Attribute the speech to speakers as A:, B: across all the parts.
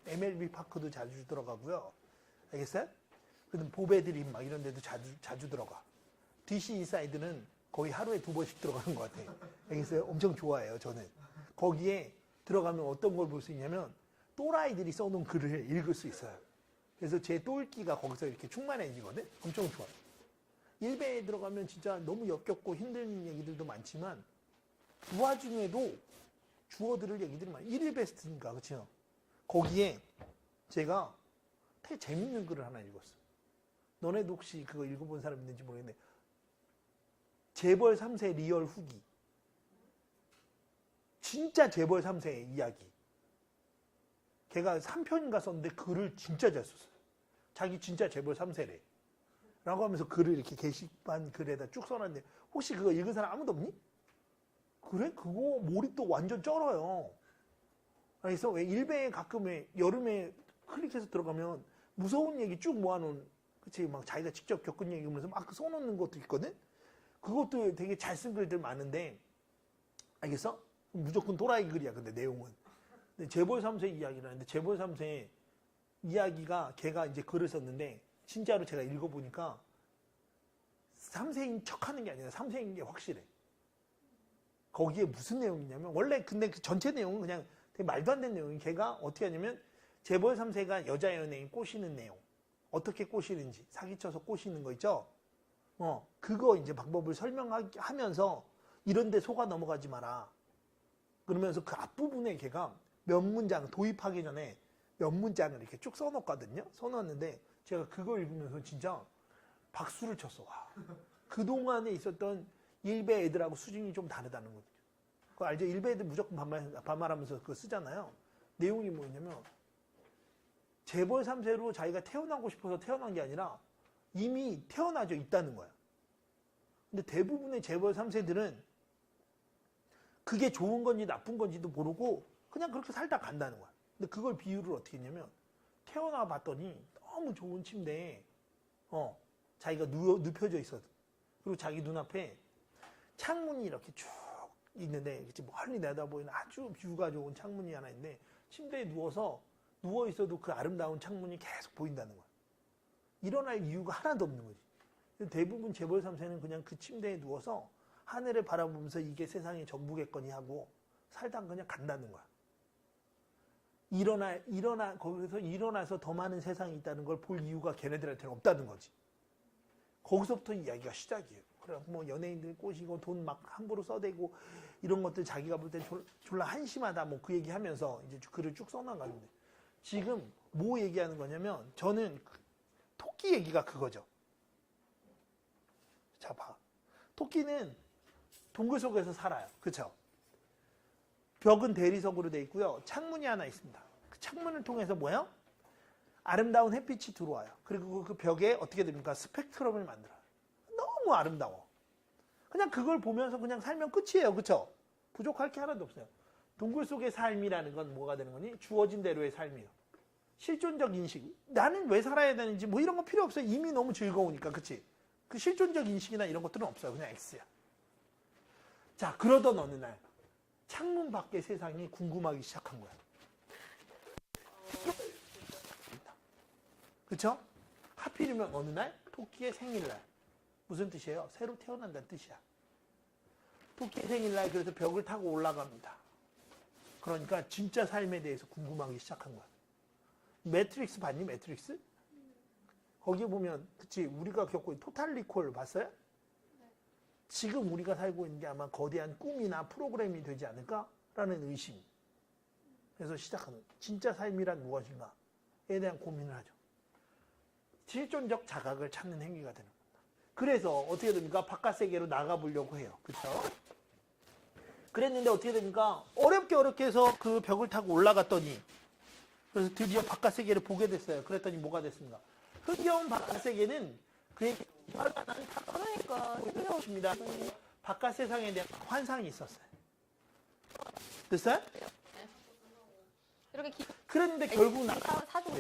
A: MLB 파크도 자주 들어가고요. 알겠어요? 그다음 보배드림 막 이런 데도 자주 들어가. DC 인사이드는 거의 하루에 2번씩 들어가는 것 같아요. 알겠어요? 엄청 좋아해요, 저는. 거기에 들어가면 어떤 걸 볼 수 있냐면 또라이들이 써놓은 글을 읽을 수 있어요. 그래서 제 똘끼가 거기서 이렇게 충만해지거든? 엄청 좋아요. 일베에 들어가면 진짜 너무 역겹고 힘든 얘기들도 많지만 그 와중에도 주워들을 얘기들이 많아요. 1일 베스트니까, 그렇죠? 거기에 제가 되게 재밌는 글을 하나 읽었어요. 너네도 혹시 그거 읽어본 사람 있는지 모르겠는데 재벌 3세 리얼 후기. 진짜 재벌 3세의 이야기. 걔가 3편인가 썼는데 글을 진짜 잘 썼어요. 자기 진짜 재벌 3세래. 라고 하면서 글을 이렇게 게시판 글에다 쭉 써놨는데 혹시 그거 읽은 사람 아무도 없니? 그래? 그거 몰입도 완전 쩔어요. 그래서 왜 일베에 가끔 여름에 클릭해서 들어가면 무서운 얘기 쭉 모아놓은, 그치? 막 자기가 직접 겪은 얘기면서 막 써놓는 것도 있거든? 그것도 되게 잘 쓴 글들 많은데, 알겠어? 무조건 도라이 글이야, 근데 내용은. 근데 재벌 3세 이야기라는데, 재벌 3세 이야기가 걔가 이제 글을 썼는데, 진짜로 제가 읽어보니까 3세인 척 하는 게 아니라 3세인 게 확실해. 거기에 무슨 내용이냐면, 원래 근데 그 전체 내용은 그냥 되게 말도 안 되는 내용이, 걔가 어떻게 하냐면, 재벌 3세가 여자 연예인 꼬시는 내용. 어떻게 꼬시는지, 사기쳐서 꼬시는 거 있죠? 그거 이제 방법을 설명하면서, 이런데 속아 넘어가지 마라. 그러면서 그 앞부분에 걔가 몇 문장 도입하기 전에 몇 문장을 이렇게 쭉 써놓거든요. 써놨는데, 제가 그거 읽으면서 진짜 박수를 쳤어. 와. 그동안에 있었던 일베 애들하고 수준이 좀 다르다는 거죠. 그거 알죠? 일베 애들 무조건 반말하면서 그거 쓰잖아요. 내용이 뭐였냐면, 재벌 3세로 자기가 태어나고 싶어서 태어난 게 아니라 이미 태어나져 있다는 거야. 근데 대부분의 재벌 3세들은 그게 좋은 건지 나쁜 건지도 모르고 그냥 그렇게 살다 간다는 거야. 근데 그걸 비유를 어떻게 했냐면, 태어나 봤더니 너무 좋은 침대에 자기가 눕혀져 있었어. 그리고 자기 눈앞에 창문이 이렇게 쭉 있는데, 멀리 내다보이는 아주 뷰가 좋은 창문이 하나 있는데, 침대에 누워 있어도 그 아름다운 창문이 계속 보인다는 거야. 일어날 이유가 하나도 없는 거지. 대부분 재벌 3세는 그냥 그 침대에 누워서 하늘을 바라보면서 이게 세상의 전부겠거니 하고 살다 그냥 간다는 거야. 거기서 일어나서 더 많은 세상이 있다는 걸 볼 이유가 걔네들한테는 없다는 거지. 거기서부터 이야기가 시작이에요. 그래, 뭐 연예인들 꼬시고 돈 막 함부로 써대고 이런 것들 자기가 볼 때 졸라 한심하다 뭐 그 얘기 하면서 이제 글을 쭉 써나가는데, 지금 뭐 얘기하는 거냐면, 저는 토끼 얘기가 그거죠. 자, 봐. 토끼는 동굴 속에서 살아요. 그쵸? 벽은 대리석으로 돼 있고요. 창문이 하나 있습니다. 그 창문을 통해서 뭐야? 아름다운 햇빛이 들어와요. 그리고 그 벽에 어떻게 됩니까? 스펙트럼을 만들어요. 너무 아름다워. 그냥 그걸 보면서 그냥 살면 끝이에요. 그쵸? 부족할 게 하나도 없어요. 동굴 속의 삶이라는 건 뭐가 되는 거니? 주어진 대로의 삶이에요. 실존적 인식. 나는 왜 살아야 되는지 뭐 이런 거 필요 없어요. 이미 너무 즐거우니까. 그치? 그 실존적 인식이나 이런 것들은 없어요. 그냥 X야. 자, 그러던 어느 날 창문 밖의 세상이 궁금하기 시작한 거야. 그쵸? 하필이면 어느 날 토끼의 생일날. 무슨 뜻이에요? 새로 태어난다는 뜻이야. 토끼의 생일날, 그래서 벽을 타고 올라갑니다. 그러니까 진짜 삶에 대해서 궁금하기 시작한 거야. 매트릭스 봤니? 매트릭스? 거기에 보면, 그치, 우리가 겪고 있는 토탈 리콜 봤어요? 지금 우리가 살고 있는 게 아마 거대한 꿈이나 프로그램이 되지 않을까라는 의심. 그래서 시작하는, 진짜 삶이란 무엇인가에 대한 고민을 하죠. 실존적 자각을 찾는 행위가 되는 겁니다. 그래서 어떻게 됩니까? 바깥 세계로 나가보려고 해요. 그렇죠? 그랬는데 어떻게 됩니까? 어렵게 해서 그 벽을 타고 올라갔더니, 그래서 드디어 바깥 세계를 보게 됐어요. 그랬더니 뭐가 됐습니까? 흥겨운 바깥 세계는 그에게 그러니까 흥겨우십니다. 바깥 세상에 대한 환상이 있었어요. 됐어요?
B: 이렇게
A: 그랬는데 결국
B: 사주고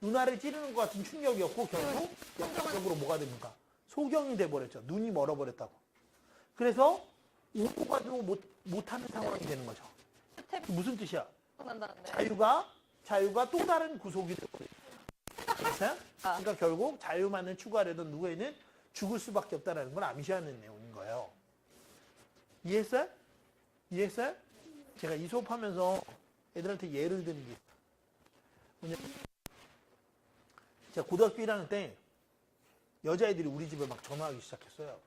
A: 누나를 찌르는 것 같은 충격이었고, 결국 역사적으로 뭐가 됩니까? 소경이 돼버렸죠. 눈이 멀어버렸다고. 그래서 오고 가도 못하는 상황이 되는 거죠. 무슨 뜻이야?
B: 난다는데.
A: 자유가 또 다른 구속이 되거든요. 됐어요? 그러니까 결국 자유만을 추구하려던 누구에는 죽을 수밖에 없다는 걸 암시하는 내용인 거예요. 이해했어요? 이해했어요? 제가 이 수업하면서 애들한테 예를 드는 게 있어요. 뭐냐면 제가 고등학교 1학년 때 여자애들이 우리 집에 막 전화하기 시작했어요.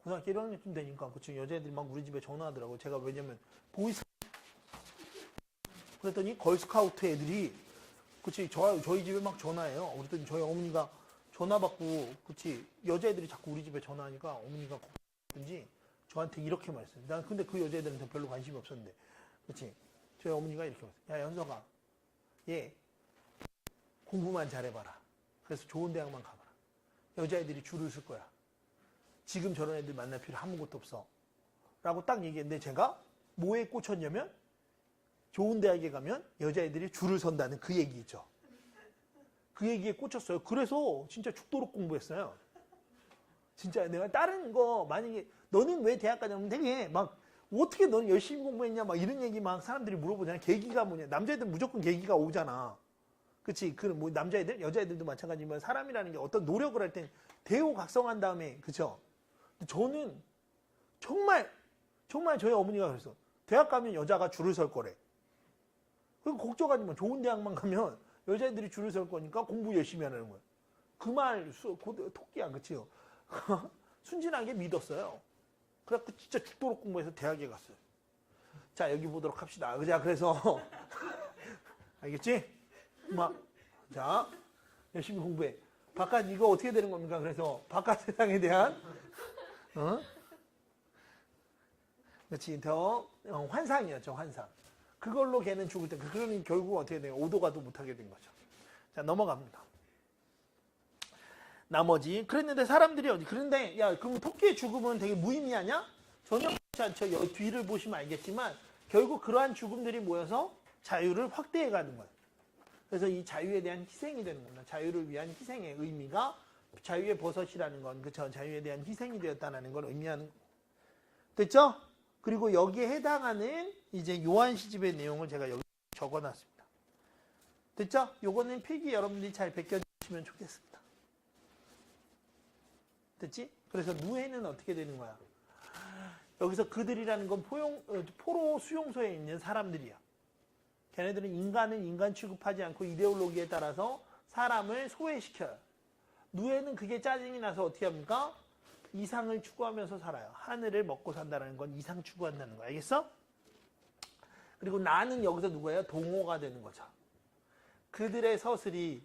A: 고등학교 1학년쯤 되니까 그치 여자애들이 막 우리 집에 전화하더라고요. 제가 왜냐면 보이스 그랬더니 걸스카우트 애들이 그치 저희 집에 막 전화해요. 그랬더니 저희 어머니가 전화 받고 그치 여자애들이 자꾸 우리 집에 전화하니까 어머니가 걱정인지 저한테 이렇게 말했어요. 난 근데 그 여자애들한테 별로 관심이 없었는데 그치 저희 어머니가 이렇게 말했어요. 야 연석아 얘 공부만 잘해봐라. 그래서 좋은 대학만 가봐라. 여자애들이 줄을 쓸 거야. 지금 저런 애들 만날 필요 아무것도 없어. 라고 딱 얘기했는데 제가 뭐에 꽂혔냐면 좋은 대학에 가면 여자애들이 줄을 선다는 그 얘기 있죠. 그 얘기에 꽂혔어요. 그래서 진짜 죽도록 공부했어요. 진짜 내가 다른 거 만약에 너는 왜 대학 가냐면 되게 막 어떻게 너는 열심히 공부했냐 막 이런 얘기 막 사람들이 물어보잖아. 계기가 뭐냐. 남자애들 무조건 계기가 오잖아. 그치? 그 뭐 남자애들, 여자애들도 마찬가지지만 사람이라는 게 어떤 노력을 할 땐 대호각성한 다음에 그쵸? 저는 정말 저희 어머니가 그랬어. 대학 가면 여자가 줄을 설 거래. 그리고 걱정하지 마. 좋은 대학만 가면 여자애들이 줄을 설 거니까 공부 열심히 하라는 거야. 그 말 토끼야, 그치요? 순진하게 믿었어요. 그래갖고 진짜 죽도록 공부해서 대학에 갔어요. 자, 여기 보도록 합시다. 자, 그래서 알겠지? 자, 열심히 공부해. 바깥 이거 어떻게 되는 겁니까? 그래서 바깥 세상에 대한 그렇지 더 환상이었죠. 환상. 그걸로 걔는 죽을 때 그러니 결국 어떻게 돼요? 오도가도 못하게 된 거죠. 자 넘어갑니다. 나머지 그랬는데 사람들이 어디 그런데 야 그럼 토끼의 죽음은 되게 무의미하냐? 전혀 그렇지 않죠. 여기 뒤를 보시면 알겠지만 결국 그러한 죽음들이 모여서 자유를 확대해가는 거예요. 그래서 이 자유에 대한 희생이 되는 겁니다. 자유를 위한 희생의 의미가 자유의 버섯이라는 건 그쵸? 자유에 대한 희생이 되었다는 걸 의미하는 됐죠? 그리고 여기에 해당하는 이제 요한 시집의 내용을 제가 여기 적어놨습니다. 됐죠? 요거는 필기 여러분들이 잘 베껴주시면 좋겠습니다. 됐지? 그래서 누에는 어떻게 되는 거야? 여기서 그들이라는 건 포로 수용소에 있는 사람들이야. 걔네들은 인간은 인간 취급하지 않고 이데올로기에 따라서 사람을 소외시켜요. 누에는 그게 짜증이 나서 어떻게 합니까? 이상을 추구하면서 살아요. 하늘을 먹고 산다는 건 이상 추구한다는 거 알겠어? 그리고 나는 여기서 누구예요? 동호가 되는 거죠. 그들의 서슬이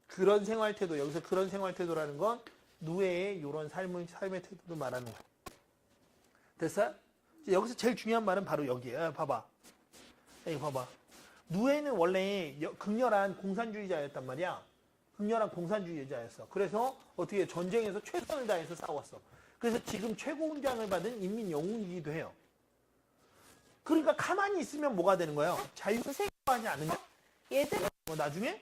A: 그런 생활태도, 여기서 그런 생활태도라는 건 누에의 이런 삶의 태도도 말하는 거예요. 됐어요? 여기서 제일 중요한 말은 바로 여기에요. 봐봐. 여기 봐봐. 누에는 원래 극렬한 공산주의자였단 말이야. 극렬한 공산주의자였어. 그래서 어떻게 전쟁에서 최선을 다해서 싸웠어. 그래서 지금 최고훈장을 받은 인민 영웅이기도 해요. 그러니까 가만히 있으면 뭐가 되는 거예요? 자유를 세계화하지 않으면
B: 얘들
A: 나중에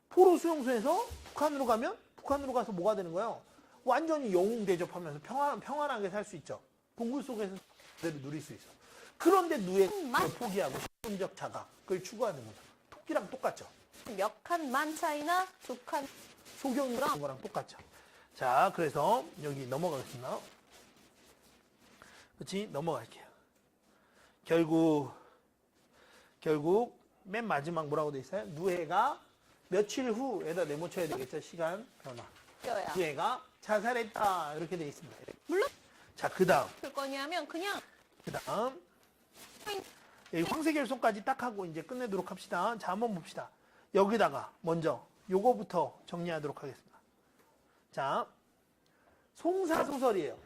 A: 포로 수용소에서 북한으로 가서 뭐가 되는 거예요? 완전히 영웅 대접하면서 평안하게 살 수 있죠. 동굴 속에서 그대로 누릴 수 있어. 그런데 누에가 포기하고 신분적 자각을 추구하는 거죠. 토끼랑 똑같죠.
B: 몇 칸만 차이나 두 칸
A: 소경이랑 거랑 똑같죠. 자, 그래서 여기 넘어가겠습니다. 그렇지? 넘어갈게요. 결국 맨 마지막 뭐라고 돼 있어요? 누에가 며칠 후에다 네모쳐야 되겠죠. 시간 변화. 누에가 자살했다 이렇게 돼 있습니다.
B: 물론
A: 자, 그다음.
B: 줄 거냐면 그냥
A: 그다음 여기 황새결손까지 딱 하고 이제 끝내도록 합시다. 자, 한번 봅시다. 여기다가 먼저 요거부터 정리하도록 하겠습니다. 자, 송사소설이에요.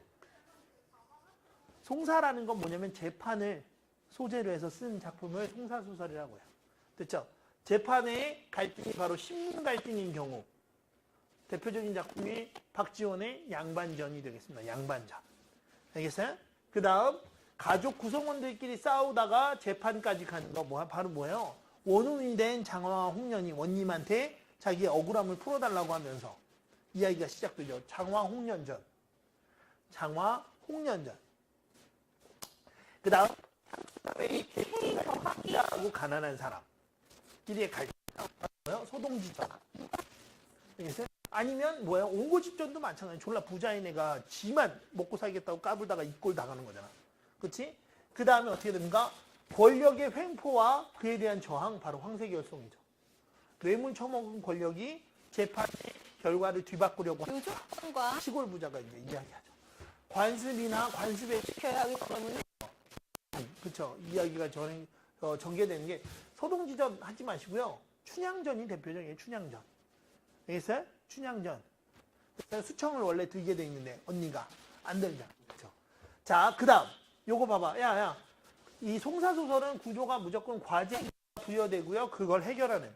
A: 송사라는 건 뭐냐면 재판을 소재로 해서 쓴 작품을 송사소설이라고 해요. 됐죠? 재판의 갈등이 바로 신분 갈등인 경우 대표적인 작품이 박지원의 양반전이 되겠습니다. 양반전. 알겠어요? 그 다음 가족 구성원들끼리 싸우다가 재판까지 가는 거 바로 뭐예요? 원혼이 된 장화와 홍련이 원님한테 자기의 억울함을 풀어달라고 하면서 이야기가 시작되죠. 장화-홍련전. 장화-홍련전. 그 다음 캐릭터 확인 부자하고 가난한 사람끼리의 갈등. 뭐요? 소동지전. 알겠어요? 아니면 뭐야? 옹고집전도 마찬가지. 졸라 부자인 애가 지만 먹고 살겠다고 까불다가 이꼴 당하는 거잖아. 그렇지? 그 다음에 어떻게 됩니까? 권력의 횡포와 그에 대한 저항, 바로 황새결성이죠. 뇌물 처먹은 권력이 재판의 결과를 뒤바꾸려고 하는
B: 유조건과
A: 시골 부자가 이제 이야기하죠. 관습이나 관습의
B: 지켜야 하기 때문에
A: 그렇죠. 이야기가 전개되는 게 소동지전 하지 마시고요. 춘향전이 대표적이에요. 춘향전. 알겠어요? 춘향전. 수청을 원래 들게 돼 있는데 언니가 안 들자. 그렇죠. 자, 그다음 요거 봐봐. 야. 이 송사소설은 구조가 무조건 과제가 부여되고요. 그걸 해결하는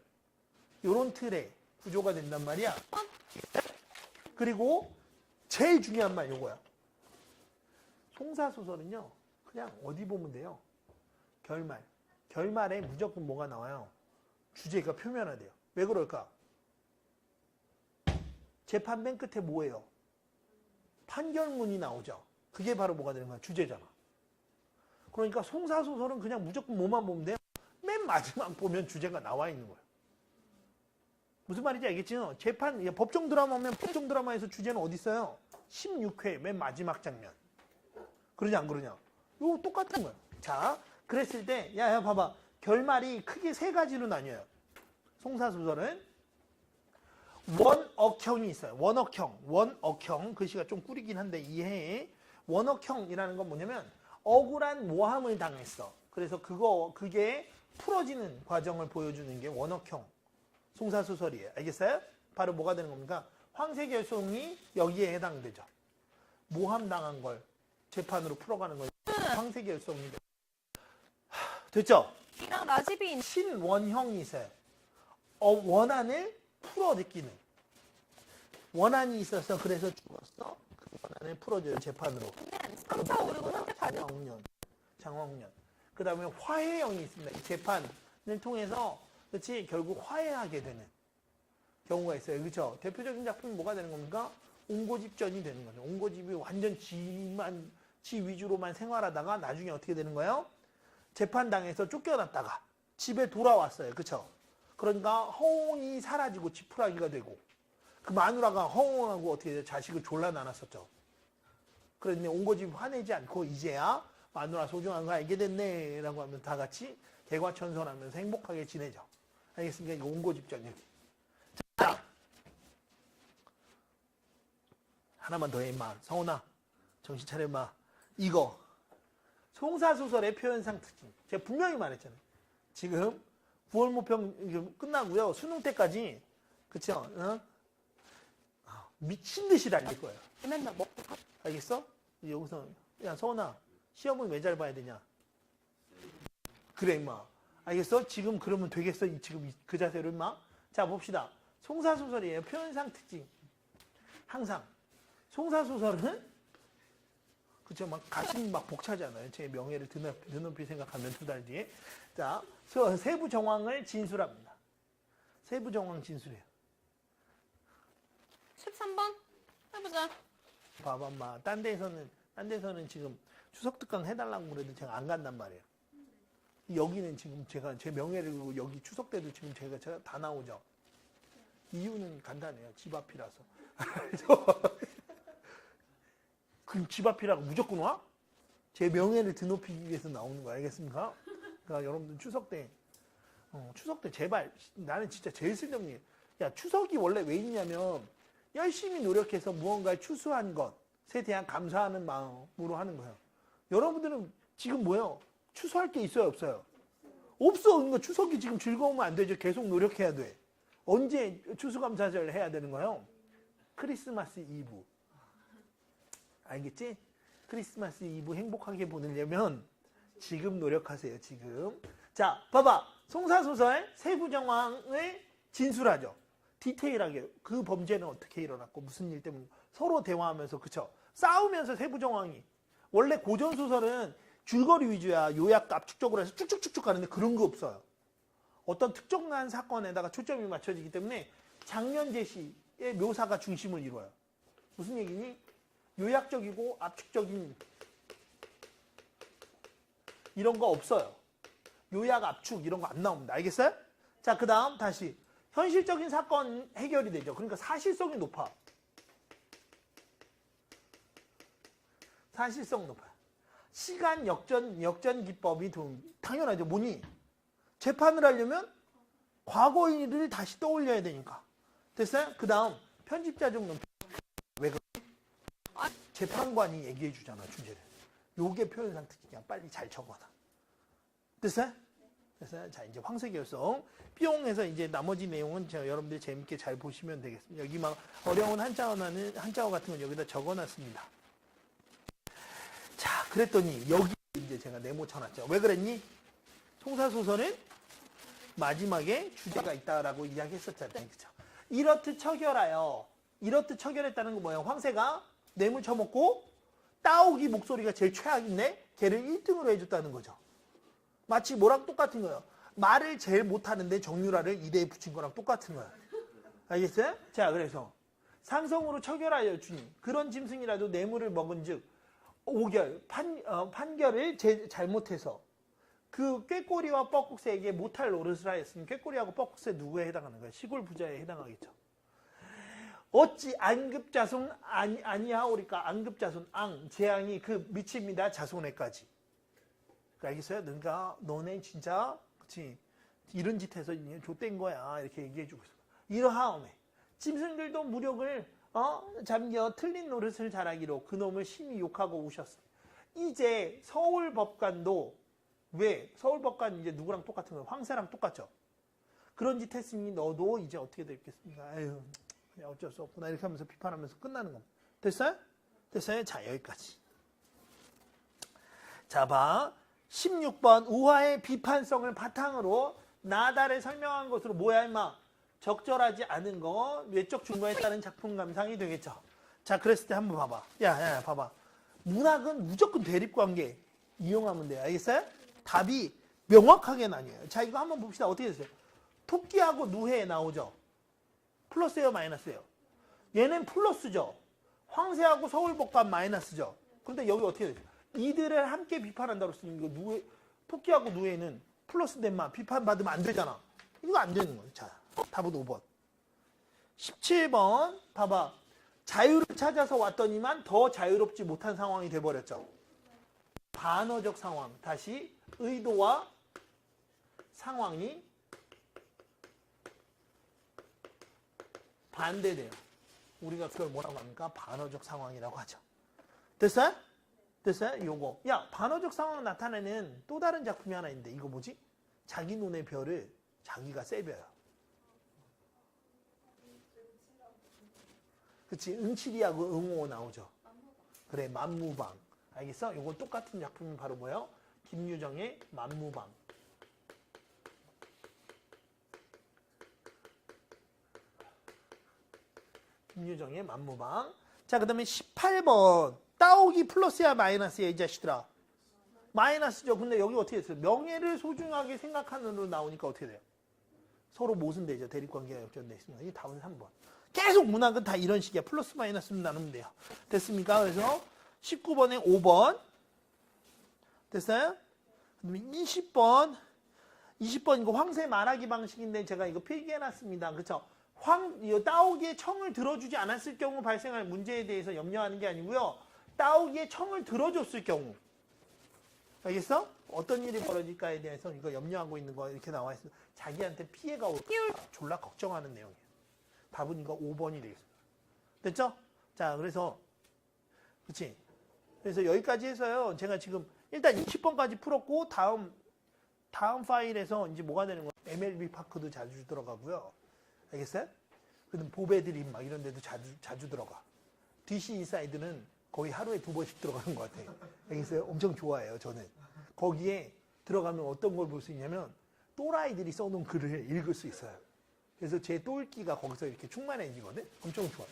A: 요런 틀의 구조가 된단 말이야. 그리고 제일 중요한 말 요거야. 송사소설은요. 그냥 어디 보면 돼요. 결말. 결말에 무조건 뭐가 나와요? 주제가 표면화돼요. 왜 그럴까? 재판 맨 끝에 뭐예요? 판결문이 나오죠. 그게 바로 뭐가 되는 거야? 주제잖아. 그러니까 송사소설은 그냥 무조건 뭐만 보면 돼요? 맨 마지막 보면 주제가 나와 있는 거예요. 무슨 말인지 알겠죠? 재판, 법정 드라마면 법정 드라마에서 주제는 어디 있어요? 16회 맨 마지막 장면. 그러냐 안 그러냐? 이거 똑같은 거예요. 자, 그랬을 때 야 봐봐. 결말이 크게 세 가지로 나뉘어요. 송사소설은 원억형이 있어요. 원억형. 글씨가 좀 꾸리긴 한데 이해해. 원억형이라는 건 뭐냐면 억울한 모함을 당했어. 그래서 그게 풀어지는 과정을 보여주는 게 원억형 송사소설이에요. 알겠어요? 바로 뭐가 되는 겁니까? 황새결성이 여기에 해당되죠. 모함 당한 걸 재판으로 풀어가는 거예요. 황새결성이 됐죠?
B: 이랑 라집이
A: 신원형이 있어요. 원한을 풀어 느끼는. 원한이 있어서 그래서 죽었어. 그 원한을 풀어줘요. 재판으로.
B: 3차 5, 6은 헌재판은
A: 장황년. 그 다음에 화해형이 있습니다. 이 재판을 통해서 그렇지 결국 화해하게 되는 경우가 있어요. 그렇죠? 대표적인 작품이 뭐가 되는 겁니까? 옹고집전이 되는 거죠. 옹고집이 완전 지 위주로만 생활하다가 나중에 어떻게 되는 거예요? 재판당에서 쫓겨났다가 집에 돌아왔어요. 그렇죠? 그러니까 허옹이 사라지고 지푸라기가 되고 그 마누라가 허옹하고 어떻게 돼요? 자식을 졸라 나눴었죠. 그런데 옹고집이 화내지 않고 이제야 마누라 소중한 거 알게 됐네 라고 하면 다 같이 개과천선하면서 행복하게 지내죠. 알겠습니까? 이거 옹고집전 얘기. 자, 하나만 더 해 임마. 성훈아 정신 차려 임마. 이거 송사소설의 표현상 특징. 제가 분명히 말했잖아요. 지금 9월 모평 끝나고요. 수능 때까지 그쵸? 어? 미친 듯이 달릴 거예요.
B: 맨날 먹고
A: 알겠어? 여기서 야 서원아 시험을 왜 잘 봐야 되냐? 그래 임마. 알겠어? 지금 그러면 되겠어? 지금 그 자세로 임마. 자 봅시다. 송사소설이에요. 표현상 특징. 항상 송사소설은 그쵸? 막 가슴이 막 벅차잖아요. 제 명예를 드높이 생각하면 2달 뒤에. 자, 세부 정황을 진술합니다. 세부 정황 진술이에요.
B: 13번 해보자.
A: 봐봐, 엄마. 딴 데서는 지금 추석 특강 해달라고 그래도 제가 안 간단 말이에요. 여기는 지금 제가 제 명예를 여기 추석 때도 지금 제가 다 나오죠. 이유는 간단해요. 집 앞이라서. 그럼 집 앞이라고 무조건 와? 제 명예를 드높이기 위해서 나오는 거 알겠습니까? 그러니까 여러분들 추석 때 제발 나는 진짜 제일 쓸데없는 게 야 추석이 원래 왜 있냐면 열심히 노력해서 무언가를 추수한 것에 대한 감사하는 마음으로 하는 거예요. 여러분들은 지금 뭐예요? 추수할 게 있어요 없어요? 없어. 그러니까 추석이 지금 즐거우면 안 되죠. 계속 노력해야 돼. 언제 추수감사절 해야 되는 거예요? 크리스마스 이브. 알겠지? 크리스마스 이브 행복하게 보내려면 지금 노력하세요. 지금. 자, 봐봐. 송사소설 세부 정황을 진술하죠. 디테일하게 그 범죄는 어떻게 일어났고 무슨 일 때문에 서로 대화하면서 그쵸? 싸우면서 세부 정황이. 원래 고전 소설은 줄거리 위주야. 요약 압축적으로 해서 쭉쭉쭉쭉 가는데 그런 거 없어요. 어떤 특정한 사건에다가 초점이 맞춰지기 때문에 장면 제시의 묘사가 중심을 이루어요. 무슨 얘기니? 요약적이고 압축적인 이런 거 없어요. 요약, 압축 이런 거 안 나옵니다. 알겠어요? 자, 그 다음 다시 현실적인 사건 해결이 되죠. 그러니까 사실성이 높아. 사실성 높아요. 시간 역전 기법이 당연하죠. 뭐니? 재판을 하려면 과거 일을 다시 떠올려야 되니까. 됐어요? 그 다음 편집자 정도. 왜 그래? 재판관이 얘기해 주잖아, 주제를. 요게 표현상 특징이야. 빨리 잘 적어놔. 됐어요? 됐어요? 자, 이제 황새결성. 뿅해서 이제 나머지 내용은 여러분들 재밌게 잘 보시면 되겠습니다. 여기 막 어려운 한자어 같은 건 여기다 적어놨습니다. 자, 그랬더니 여기 이제 제가 네모 쳐놨죠. 왜 그랬니? 송사소설은 마지막에 주제가 있다라고 이야기했었잖아요. 그죠? 이렇듯 처결하여. 이렇듯 처결했다는 건 뭐예요? 황새가 뇌물 처먹고 따오기 목소리가 제일 최악인데 걔를 1등으로 해줬다는 거죠. 마치 뭐랑 똑같은 거예요. 말을 제일 못하는데 정유라를 2대에 붙인 거랑 똑같은 거예요. 알겠어요? 자, 그래서 상성으로 처결하여 주니 그런 짐승이라도 뇌물을 먹은 즉 5결 판결을 잘못해서 그 꾀꼬리와 뻐국새에게 못할 노릇을 하였으니 꾀꼬리하고 뻐국새 누구에 해당하는 거예요? 시골 부자에 해당하겠죠. 어찌 안급자손 아니하오리까? 안급자손 재앙이 그 미칩니다. 자손에까지. 알겠어요? 그러니까 너네 진짜 그치 이런 짓 해서 좆된 거야 이렇게 얘기해주고 있어. 이러하오매 짐승들도 무력을 잠겨 틀린 노릇을 잘하기로 그놈을 심히 욕하고 오셨습니다. 이제 서울법관도 왜 서울법관 이제 누구랑 똑같은 거예요? 황새랑 똑같죠. 그런 짓 했으니 너도 이제 어떻게 되겠습니까? 아유 어쩔 수 없구나 이렇게 하면서 비판하면서 끝나는 겁니다. 됐어요? 됐어요? 자, 여기까지. 자, 봐. 16번 우화의 비판성을 바탕으로 나달에 설명한 것으로 뭐야 임마? 적절하지 않은 거 외적 중거에 따른 작품 감상이 되겠죠. 자, 그랬을 때 한번 봐봐. 야, 봐봐. 문학은 무조건 대립관계 이용하면 돼요. 알겠어요? 답이 명확하게 나뉘어요. 자, 이거 한번 봅시다. 어떻게 됐어요? 토끼하고 누해 나오죠. 플러스예요, 마이너스예요? 얘는 플러스죠. 황새하고 서울법관 마이너스죠. 근데 여기 어떻게 되죠? 이들을 함께 비판한다고 쓰는 거 토끼하고 누에는 플러스 된 비판받으면 안 되잖아. 이거 안 되는 거예요. 자, 답은 5번. 17번 봐봐. 자유를 찾아서 왔더니만 더 자유롭지 못한 상황이 돼버렸죠. 반어적 상황. 다시 의도와 상황이 반대돼요. 우리가 그걸 뭐라고 합니까? 반어적 상황이라고 하죠. 됐어요? 됐어요? 요거. 야, 반어적 상황을 나타내는 또 다른 작품이 하나 있는데 이거 뭐지? 자기 눈의 별을 자기가 세벼요. 그치? 응칠이하고 응오 나오죠. 그래, 만무방. 알겠어? 요거 똑같은 작품이 바로 뭐예요? 김유정의 만무방. 김유정의 만무방. 자, 그 다음에 18번. 따오기 플러스야 마이너스야 이 자식들아. 마이너스죠. 근데 여기 어떻게 됐어요? 명예를 소중하게 생각하는 으로 나오니까 어떻게 돼요? 서로 모순되죠. 대립관계가 역전되어 있습니다. 이게 답은 3번. 계속 문학은 다 이런 식이야. 플러스 마이너스로 나누면 돼요. 됐습니까? 그래서 19번에 5번. 됐어요? 그다음에 20번. 20번 이거 황새 말하기 방식인데 제가 이거 필기해놨습니다. 그렇죠? 따오기의 청을 들어주지 않았을 경우 발생할 문제에 대해서 염려하는 게 아니고요. 따오기의 청을 들어줬을 경우. 알겠어? 어떤 일이 벌어질까에 대해서 이거 염려하고 있는 거 이렇게 나와 있어요. 자기한테 피해가 올까 졸라 걱정하는 내용이에요. 답은 이거 5번이 되겠습니다. 됐죠? 자, 그래서 그치? 그래서 여기까지 해서요. 제가 지금 일단 20번까지 풀었고 다음 파일에서 이제 뭐가 되는 거예요? MLB 파크도 자주 들어가고요. 알겠어요? 그다음 보배드림 막 이런 데도 자주 들어가. DC 인사이드는 거의 하루에 2번씩 들어가는 것 같아요. 알겠어요? 엄청 좋아해요, 저는. 거기에 들어가면 어떤 걸 볼 수 있냐면 또라이들이 써놓은 글을 읽을 수 있어요. 그래서 제 똘끼가 거기서 이렇게 충만해지거든? 엄청 좋아요.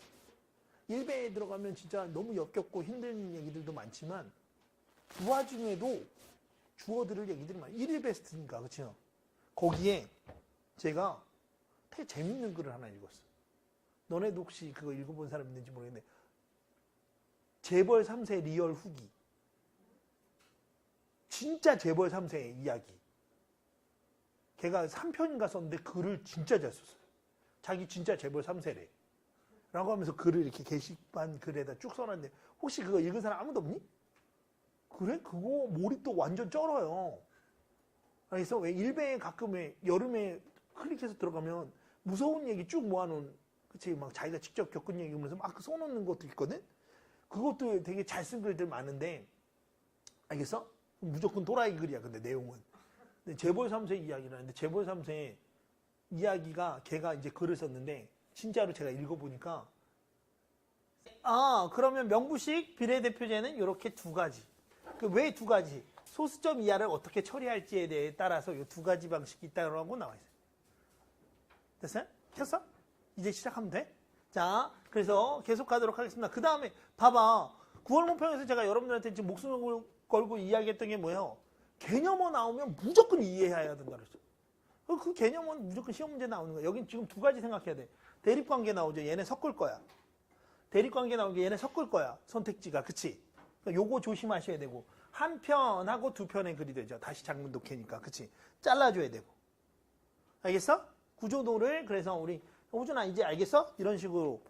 A: 일베에 들어가면 진짜 너무 역겹고 힘든 얘기들도 많지만 그 와중에도 주워들을 얘기들이 많아요. 일일 베스트니까, 그쵸? 거기에 제가 되게 재밌는 글을 하나 읽었어. 너네도 혹시 그거 읽어본 사람 있는지 모르겠는데 재벌 3세 리얼 후기. 진짜 재벌 3세의 이야기. 걔가 3편인가 썼는데 글을 진짜 잘 썼어요. 자기 진짜 재벌 3세래. 라고 하면서 글을 이렇게 게시판 글에다 쭉 써놨는데 혹시 그거 읽은 사람 아무도 없니? 그래? 그거 몰입도 완전 쩔어요. 그래서 왜 일베에 가끔 왜 여름에 클릭해서 들어가면 무서운 얘기 쭉 모아놓은 그치 막 자기가 직접 겪은 얘기 보면서 막 써놓는 것도 있거든? 그것도 되게 잘 쓴 글들 많은데 알겠어? 무조건 또라이 글이야 근데 내용은. 근데 재벌 3세 이야기라는데 재벌 3세 이야기가 걔가 이제 글을 썼는데 진짜로 제가 읽어보니까 그러면 명부식 비례대표제는 이렇게 두 가지. 왜 두 가지? 소수점 이하를 어떻게 처리할지에 대해 따라서 이 두 가지 방식이 있다고 나와 있어요. 됐어요? 켰어? 이제 시작하면 돼? 자, 그래서 계속 가도록 하겠습니다. 그 다음에 봐봐. 9월 모평에서 제가 여러분들한테 지금 목숨을 걸고 이야기했던 게 뭐예요? 개념어 나오면 무조건 이해해야 된다 그랬어요. 그 개념은 무조건 시험 문제 나오는 거야. 여긴 지금 두 가지 생각해야 돼. 대립관계 나오죠. 얘네 섞을 거야. 대립관계 나오게 얘네 섞을 거야. 선택지가. 그치? 그러니까 요거 조심하셔야 되고. 한 편하고 두 편의 글이 되죠. 다시 장문 독해니까. 그치? 잘라줘야 되고. 알겠어? 구조도를 그래서 우리 호준아 이제 알겠어? 이런 식으로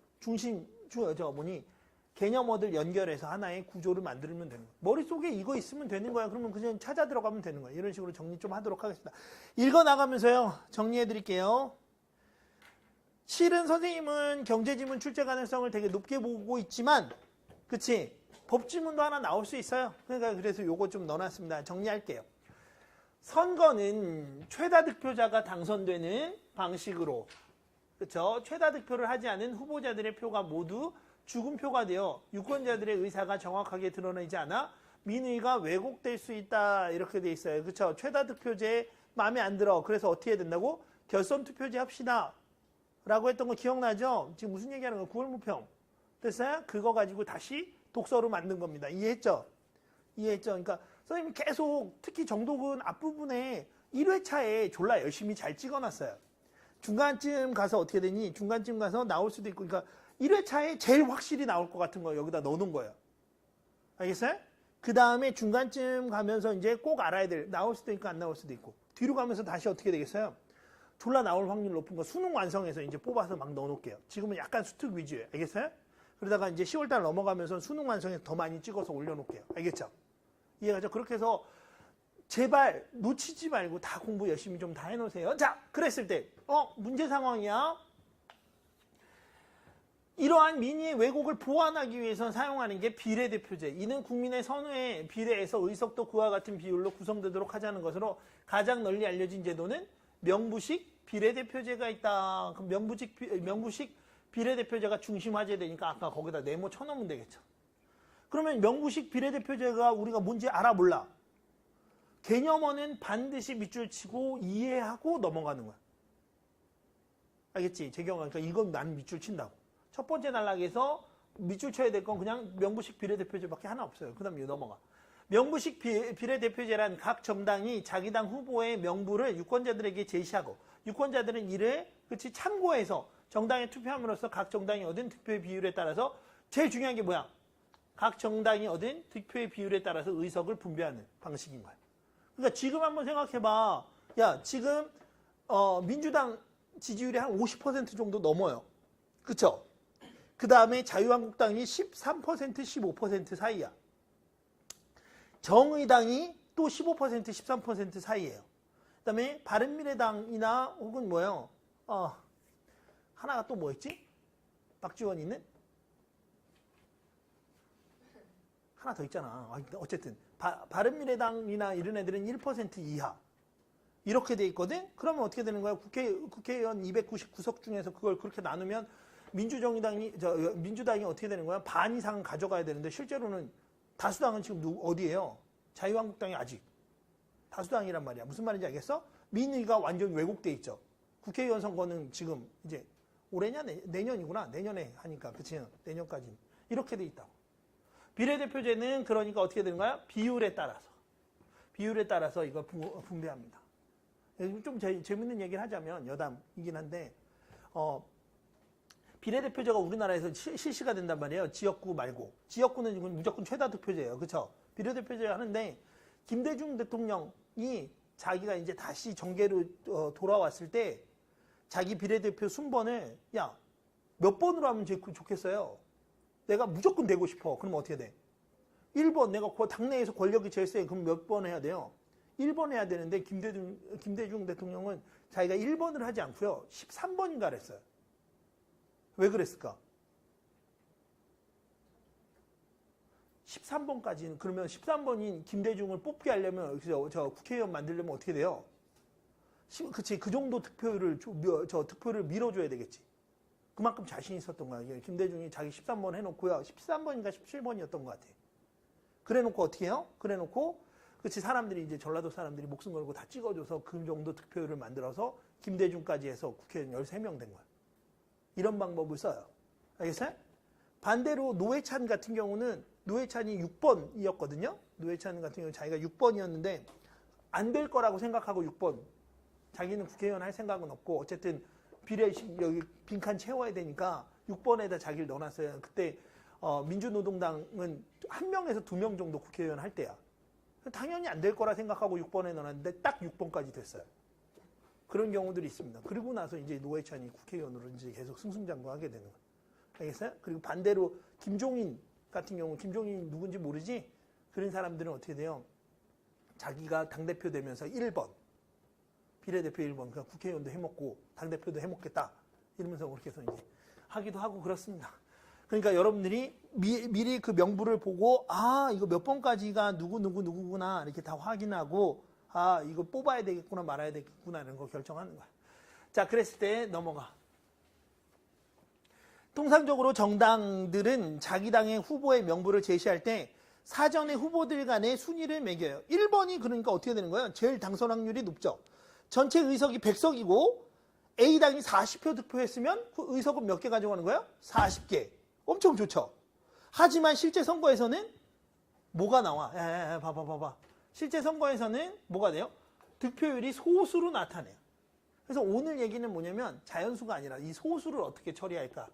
A: 개념어들 연결해서 하나의 구조를 만들면 되는 거야. 머릿속에 이거 있으면 되는 거야. 그러면 그냥 찾아 들어가면 되는 거야. 이런 식으로 정리 좀 하도록 하겠습니다. 읽어나가면서요. 정리해 드릴게요. 실은 선생님은 경제지문 출제 가능성을 되게 높게 보고 있지만 그치? 법지문도 하나 나올 수 있어요. 그러니까 그래서 요거 좀 넣어놨습니다. 정리할게요. 선거는 최다 득표자가 당선되는 방식으로 그렇죠? 최다 득표를 하지 않은 후보자들의 표가 모두 죽은 표가 되어 유권자들의 의사가 정확하게 드러나지 않아 민의가 왜곡될 수 있다 이렇게 돼 있어요. 그렇죠? 최다 득표제 마음에 안 들어. 그래서 어떻게 해야 된다고? 결선 투표제 합시다. 라고 했던 거 기억나죠? 지금 무슨 얘기하는 거야? 9월 모평. 됐어요? 그거 가지고 다시 독서로 만든 겁니다. 이해했죠? 이해했죠? 그러니까 선생님이 계속 특히 정독은 앞부분에 1회차에 졸라 열심히 잘 찍어놨어요. 중간쯤 가서 어떻게 되니? 중간쯤 가서 나올 수도 있고 그러니까 1회차에 제일 확실히 나올 것 같은 거 여기다 넣어놓은 거예요. 알겠어요? 그 다음에 중간쯤 가면서 이제 꼭 알아야 될 나올 수도 있고 안 나올 수도 있고 뒤로 가면서 다시 어떻게 되겠어요? 졸라 나올 확률 높은 거 수능 완성해서 이제 뽑아서 막 넣어놓을게요. 지금은 약간 수특 위주예요. 알겠어요? 그러다가 이제 10월달 넘어가면서 수능 완성해서 더 많이 찍어서 올려놓을게요. 알겠죠? 이해가죠? 그렇게 해서 제발 놓치지 말고 다 공부 열심히 좀 다 해놓으세요. 자, 그랬을 때 문제 상황이야. 이러한 민의의 왜곡을 보완하기 위해서 사용하는 게 비례대표제. 이는 국민의 선호에 비례해서 의석도 그와 같은 비율로 구성되도록 하자는 것으로 가장 널리 알려진 제도는 명부식 비례대표제가 있다. 그럼 명부식 비례대표제가 중심 화제되니까 아까 거기다 네모 쳐놓으면 되겠죠. 그러면 명부식 비례대표제가 우리가 뭔지 알아 몰라? 개념어는 반드시 밑줄 치고 이해하고 넘어가는 거야. 알겠지? 제 경우 그러니까 이건 난 밑줄 친다고. 첫 번째 단락에서 밑줄 쳐야 될 건 그냥 명부식 비례대표제밖에 하나 없어요. 그 다음에 넘어가. 명부식 비례대표제란 각 정당이 자기 당 후보의 명부를 유권자들에게 제시하고 유권자들은 이를 참고해서 정당에 투표함으로써 각 정당이 얻은 득표의 비율에 따라서 제일 중요한 게 뭐야? 각 정당이 얻은 득표의 비율에 따라서 의석을 분배하는 방식인 거야. 그러니까 지금 한번 생각해봐. 야, 지금 민주당 지지율이 한 50% 정도 넘어요. 그쵸? 그 다음에 자유한국당이 13%, 15% 사이야. 정의당이 또 15%, 13% 사이예요. 그 다음에 바른미래당이나 혹은 뭐예요? 하나가 또 뭐였지? 박지원 있는? 하나 더 있잖아. 어쨌든 바른미래당이나 이런 애들은 1% 이하. 이렇게 돼 있거든? 그러면 어떻게 되는 거야? 국회의원 299석 중에서 그걸 그렇게 나누면 민주당이 어떻게 되는 거야? 반 이상 가져가야 되는데 실제로는 다수당은 지금 어디예요? 자유한국당이 아직 다수당이란 말이야. 무슨 말인지 알겠어? 민의가 완전 왜곡돼 있죠. 국회의원 선거는 지금 이제 올해냐 내년이구나. 내년에 하니까 그치? 내년까지 이렇게 돼 있다고. 비례대표제는 그러니까 어떻게 되는 거야? 비율에 따라서 이걸 분배합니다. 좀 재밌는 얘기를 하자면 여담이긴 한데 비례대표제가 우리나라에서 실시가 된단 말이에요. 지역구 말고. 지역구는 지금 무조건 최다 득표제예요. 그렇죠? 비례대표제 하는데 김대중 대통령이 자기가 이제 다시 정계로 돌아왔을 때 자기 비례대표 순번을 야, 몇 번으로 하면 좋겠어요? 내가 무조건 되고 싶어. 그럼 어떻게 돼? 1번, 내가 당내에서 권력이 제일 세. 그럼 몇 번 해야 돼요? 1번 해야 되는데 김대중 대통령은 자기가 1번을 하지 않고요. 13번인가 그랬어요. 왜 그랬을까? 13번까지는 그러면 13번인 김대중을 뽑게 하려면 저 국회의원 만들려면 어떻게 돼요? 그치, 그 정도 득표를 밀어줘야 되겠지. 그만큼 자신 있었던 거야. 김대중이 자기 13번 해놓고요. 13번인가 17번이었던 것 같아. 그래 놓고 어떻게 해요? 그래 놓고 그치, 사람들이 이제 전라도 사람들이 목숨 걸고 다 찍어줘서 그 정도 득표율을 만들어서 김대중까지 해서 국회의원 13명 된 거야. 이런 방법을 써요. 알겠어요? 반대로 노회찬 같은 경우는 노회찬이 6번이었거든요. 노회찬 같은 경우는 자기가 6번이었는데 안 될 거라고 생각하고 6번. 자기는 국회의원 할 생각은 없고 어쨌든 비례식 여기 빈칸 채워야 되니까 6번에다 자기를 넣어놨어요. 그때 민주노동당은 1명에서 2명 정도 국회의원 할 때야. 당연히 안 될 거라 생각하고 6번에 넣어놨는데 딱 6번까지 됐어요. 그런 경우들이 있습니다. 그리고 나서 이제 노회찬이 국회의원으로 이제 계속 승승장구하게 되는 거예요. 알겠어요? 그리고 반대로 김종인 같은 경우, 김종인 누군지 모르지? 그런 사람들은 어떻게 돼요? 자기가 당대표 되면서 1번, 비례대표 1번, 그러니까 국회의원도 해먹고 당대표도 해먹겠다. 이러면서 그렇게 해서 이제 하기도 하고 그렇습니다. 그러니까 여러분들이 미리 그 명부를 보고 아, 이거 몇 번까지가 누구구나 이렇게 다 확인하고 아, 이거 뽑아야 되겠구나 말아야 되겠구나 이런 거 결정하는 거야. 자, 그랬을 때 넘어가. 통상적으로 정당들은 자기 당의 후보의 명부를 제시할 때 사전에 후보들 간의 순위를 매겨요. 1번이 그러니까 어떻게 되는 거예요? 제일 당선 확률이 높죠. 전체 의석이 100석이고 A당이 40표 득표했으면 그 의석은 몇 개 가져가는 거예요? 40개. 엄청 좋죠. 하지만 실제 선거에서는 뭐가 나와? 봐봐. 실제 선거에서는 뭐가 돼요? 득표율이 소수로 나타내요. 그래서 오늘 얘기는 뭐냐면 자연수가 아니라 이 소수를 어떻게 처리할까?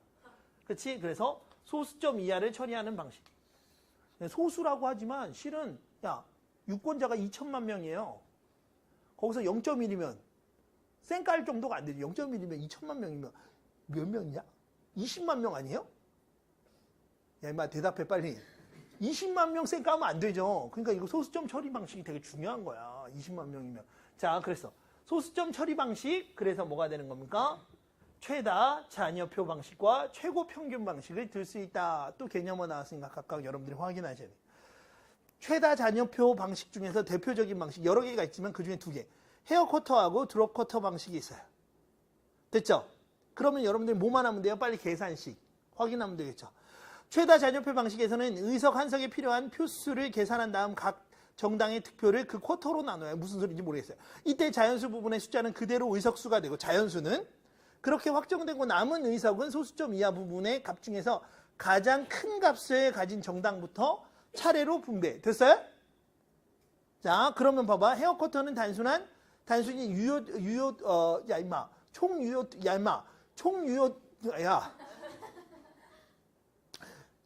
A: 그렇지? 그래서 소수점 이하를 처리하는 방식. 소수라고 하지만 실은 야, 유권자가 2천만 명이에요. 거기서 0.1이면 쌩깔 정도가 안 되지. 0.1이면 2천만 명이면 몇 명이냐? 20만 명 아니에요? 야, 임마 대답해 빨리. 20만 명 쌩까면 안 되죠. 그러니까 이거 소수점 처리 방식이 되게 중요한 거야. 20만 명이면. 자, 그래서 소수점 처리 방식, 그래서 뭐가 되는 겁니까? 최다 잔여표 방식과 최고 평균 방식을 들 수 있다. 또 개념어 나왔으니까 각각 여러분들이 확인하셔야 돼요. 최다 잔여표 방식 중에서 대표적인 방식 여러 개가 있지만 그 중에 2개. 헤어커터하고 드롭커터 방식이 있어요. 됐죠? 그러면 여러분들이 뭐만 하면 돼요? 빨리 계산식 확인하면 되겠죠. 최다 잔여표 방식에서는 의석 한 석에 필요한 표수를 계산한 다음 각 정당의 득표를 그 쿼터로 나눠요. 무슨 소리인지 모르겠어요. 이때 자연수 부분의 숫자는 그대로 의석수가 되고 자연수는 그렇게 확정되고 남은 의석은 소수점 이하 부분의 값 중에서 가장 큰 값을 가진 정당부터 차례로 분배. 됐어요? 자, 그러면 봐봐. 헤어커터는 단순히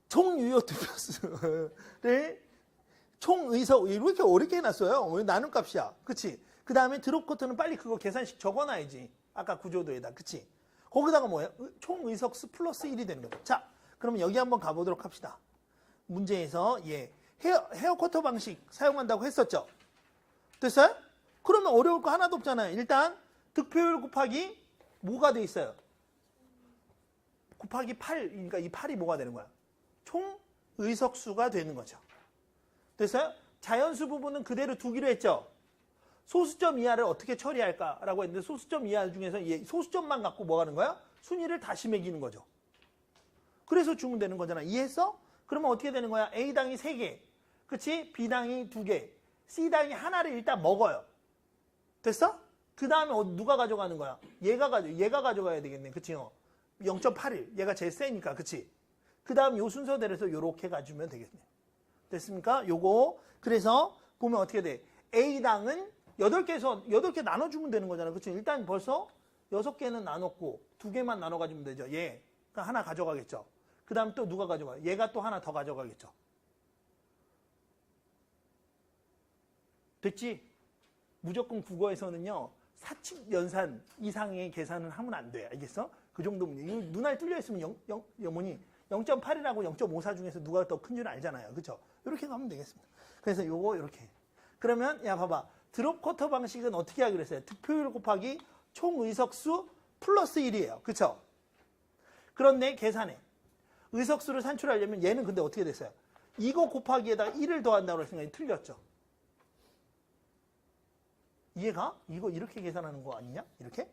A: 총유효 득표수를 총의석 왜 이렇게 어렵게 해놨어요? 왜 나눔값이야? 그치? 그 다음에 드롭커터는 빨리 그거 계산식 적어놔야지. 아까 구조도에다. 그치? 거기다가 뭐예요? 총의석수 플러스 1이 되는 거죠. 자, 그러면 여기 한번 가보도록 합시다. 문제에서 헤어커터 방식 사용한다고 했었죠? 됐어요? 그러면 어려울 거 하나도 없잖아요. 일단 득표율 곱하기 뭐가 돼 있어요? 곱하기 8, 그러니까 이 8이 뭐가 되는 거야? 총 의석수가 되는 거죠. 됐어요? 자연수 부분은 그대로 두기로 했죠. 소수점 이하를 어떻게 처리할까라고 했는데 소수점 이하 중에서 소수점만 갖고 뭐 하는 거야? 순위를 다시 매기는 거죠. 그래서 주면 되는 거잖아. 이해했어? 그러면 어떻게 되는 거야? A당이 3개, 그치? B당이 2개, C당이 하나를 일단 먹어요. 됐어? 그 다음에 누가 가져가는 거야? 얘가 가져가야 되겠네. 그치? 0.81. 얘가 제일 세니까. 그치? 그 다음 요 순서대로 해서 요렇게 가주면 되겠네. 됐습니까? 요거. 그래서 보면 어떻게 돼? A당은 8개 나눠주면 되는 거잖아. 그치? 일단 벌써 6개는 나눴고 2개만 나눠가지면 되죠. 얘. 그러니까 하나 가져가겠죠. 그 다음 또 누가 가져가? 얘가 또 하나 더 가져가겠죠. 됐지? 무조건 국어에서는요, 사칙 연산 이상의 계산은 하면 안 돼. 알겠어? 그 정도 문제. 이거 눈알 뚫려 있으면 0.8이라고 0.54 중에서 누가 더 큰 줄 알잖아요. 그쵸? 이렇게 가면 되겠습니다. 그래서 요거 이렇게. 그러면, 야, 봐봐. 드롭 쿼터 방식은 어떻게 하기로 했어요? 득표율 곱하기 총 의석수 플러스 1이에요. 그쵸? 그런데 계산해. 의석수를 산출하려면 얘는 근데 어떻게 됐어요? 이거 곱하기에다가 1을 더한다고 했으니까 틀렸죠. 이해가? 이거 이렇게 계산하는 거 아니냐? 이렇게?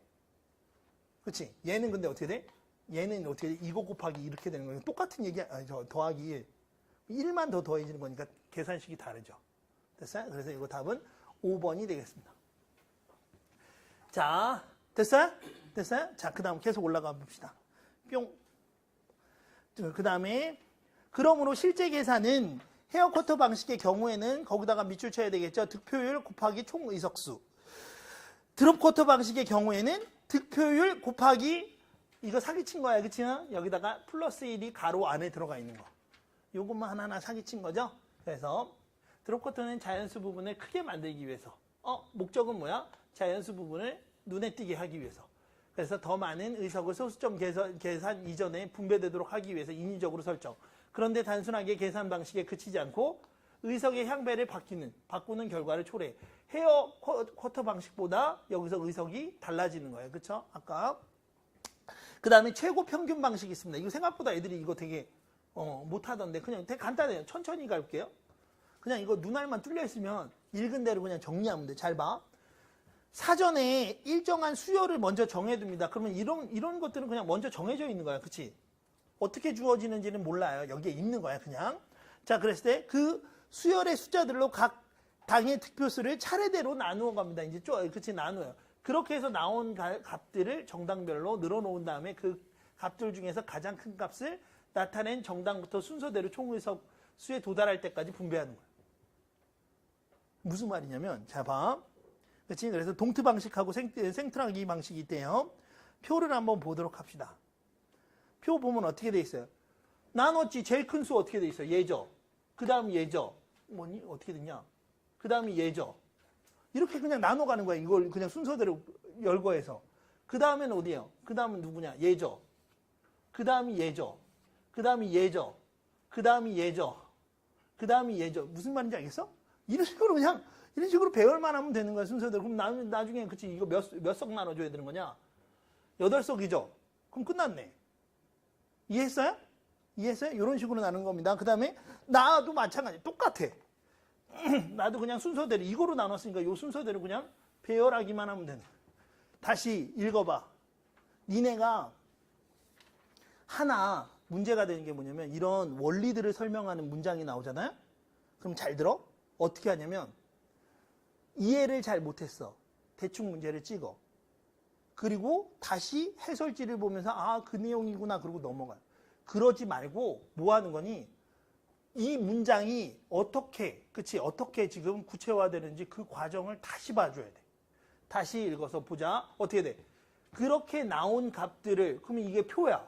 A: 그치? 얘는 근데 어떻게 돼? 얘는 어떻게 돼? 이거 곱하기 이렇게 되는 거예요. 똑같은 얘기, 더하기 1. 1만 더 더해지는 거니까 계산식이 다르죠. 됐어요? 그래서 이거 답은 5번이 되겠습니다. 자, 됐어요? 됐어요? 자, 그 다음 계속 올라가 봅시다. 뿅. 그 다음에, 그러므로 실제 계산은 헤어쿼터 방식의 경우에는 거기다가 밑줄 쳐야 되겠죠. 득표율 곱하기 총 의석수. 드롭 쿼터 방식의 경우에는 득표율 곱하기 이거 사기친 거야. 그치? 여기다가 플러스 1이 가로 안에 들어가 있는 거. 요것만 하나하나 사기친 거죠. 그래서 드롭 쿼터는 자연수 부분을 크게 만들기 위해서. 목적은 뭐야? 자연수 부분을 눈에 띄게 하기 위해서. 그래서 더 많은 의석을 소수점 계산 이전에 분배되도록 하기 위해서 인위적으로 설정. 그런데 단순하게 계산 방식에 그치지 않고 의석의 향배를 바꾸는 결과를 초래해. 헤어 쿼터 방식보다 여기서 의석이 달라지는 거예요. 그쵸? 아까. 그 다음에 최고 평균 방식이 있습니다. 이거 생각보다 애들이 이거 되게 못하던데 그냥 되게 간단해요. 천천히 갈게요. 그냥 이거 눈알만 뚫려 있으면 읽은 대로 그냥 정리하면 돼. 잘 봐. 사전에 일정한 수열을 먼저 정해둡니다. 그러면 이런 것들은 그냥 먼저 정해져 있는 거야. 그치? 어떻게 주어지는지는 몰라요. 여기에 있는 거야, 그냥. 자, 그랬을 때 그 수열의 숫자들로 각 당의 득표수를 차례대로 나누어 갑니다. 이제 그치, 나누어요. 그렇게 해서 나온 값들을 정당별로 늘어놓은 다음에 그 값들 중에서 가장 큰 값을 나타낸 정당부터 순서대로 총의석 수에 도달할 때까지 분배하는 거예요. 무슨 말이냐면, 자, 봐. 그치? 그래서 동트 방식하고 생트라기 방식이 있대요. 표를 한번 보도록 합시다. 표 보면 어떻게 돼 있어요? 나눴지. 제일 큰 수 어떻게 돼 있어요? 예죠. 그 다음 예죠. 뭐니? 어떻게 됐냐? 그 다음이 예죠. 이렇게 그냥 나눠가는 거야. 이걸 그냥 순서대로 열거해서. 그 다음에는 어디예요? 그 다음은 누구냐? 예죠. 그 다음이 예죠. 그 다음이 예죠. 그 다음이 예죠. 그 다음이 예죠. 무슨 말인지 알겠어? 이런 식으로 배열만 하면 되는 거야, 순서대로. 그럼 나중에, 그치, 이거 몇 석 나눠줘야 되는 거냐? 8석이죠? 그럼 끝났네. 이해했어요? 이해했어요? 이런 식으로 나누는 겁니다. 그 다음에, 나도 마찬가지. 똑같아. 나도 그냥 순서대로, 이거로 나눴으니까 이 순서대로 그냥 배열하기만 하면 되는 거야. 다시 읽어봐. 니네가 하나 문제가 되는 게 뭐냐면, 이런 원리들을 설명하는 문장이 나오잖아요? 그럼 잘 들어? 어떻게 하냐면, 이해를 잘 못했어. 대충 문제를 찍어. 그리고 다시 해설지를 보면서 그 내용이구나 그러고 넘어가요. 그러지 말고 뭐 하는 거니? 이 문장이 어떻게 지금 구체화되는지 그 과정을 다시 봐줘야 돼. 다시 읽어서 보자. 어떻게 돼? 그렇게 나온 값들을, 그러면 이게 표야.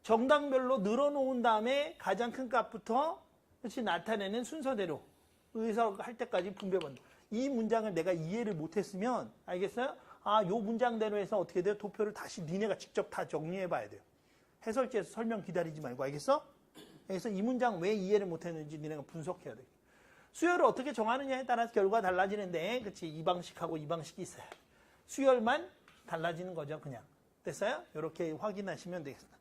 A: 정당별로 늘어놓은 다음에 가장 큰 값부터 나타내는 순서대로 의석 할 때까지 분배받는다. 이 문장을 내가 이해를 못했으면, 알겠어요? 요 문장대로 해서 어떻게 돼요? 도표를 다시 니네가 직접 다 정리해 봐야 돼요. 해설지에서 설명 기다리지 말고, 알겠어? 그래서 이 문장 왜 이해를 못했는지 니네가 분석해야 돼. 수열을 어떻게 정하느냐에 따라서 결과가 달라지는데, 그치? 이 방식하고 이 방식이 있어요. 수열만 달라지는 거죠, 그냥. 됐어요? 이렇게 확인하시면 되겠습니다.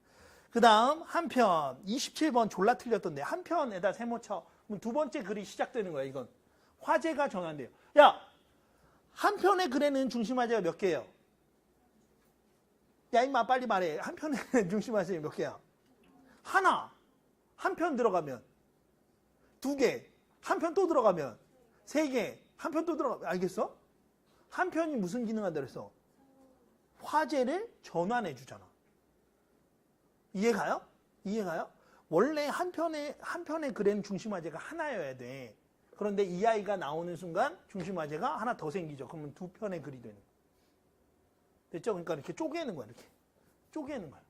A: 그 다음, 한편. 27번 졸라 틀렸던데, 한편에다 세모 쳐. 그럼 두 번째 글이 시작되는 거야, 이건. 화제가 전환돼요. 야! 한 편의 글에는 중심 화제가 몇 개예요? 야, 임마, 빨리 말해. 한 편의 중심 화제가 몇 개야? 하나. 한 편 들어가면. 2개. 한 편 또 들어가면. 3개. 한 편 또 들어가면. 알겠어? 한 편이 무슨 기능을 한다 그랬어? 화제를 전환해 주잖아. 이해가요? 이해가요? 원래 한 편의 글에는 중심 화제가 하나여야 돼. 그런데 이 아이가 나오는 순간 중심 화제가 하나 더 생기죠. 그러면 두 편의 글이 되는 거야. 됐죠? 그러니까 이렇게 쪼개는 거야. 이렇게 쪼개는 거야.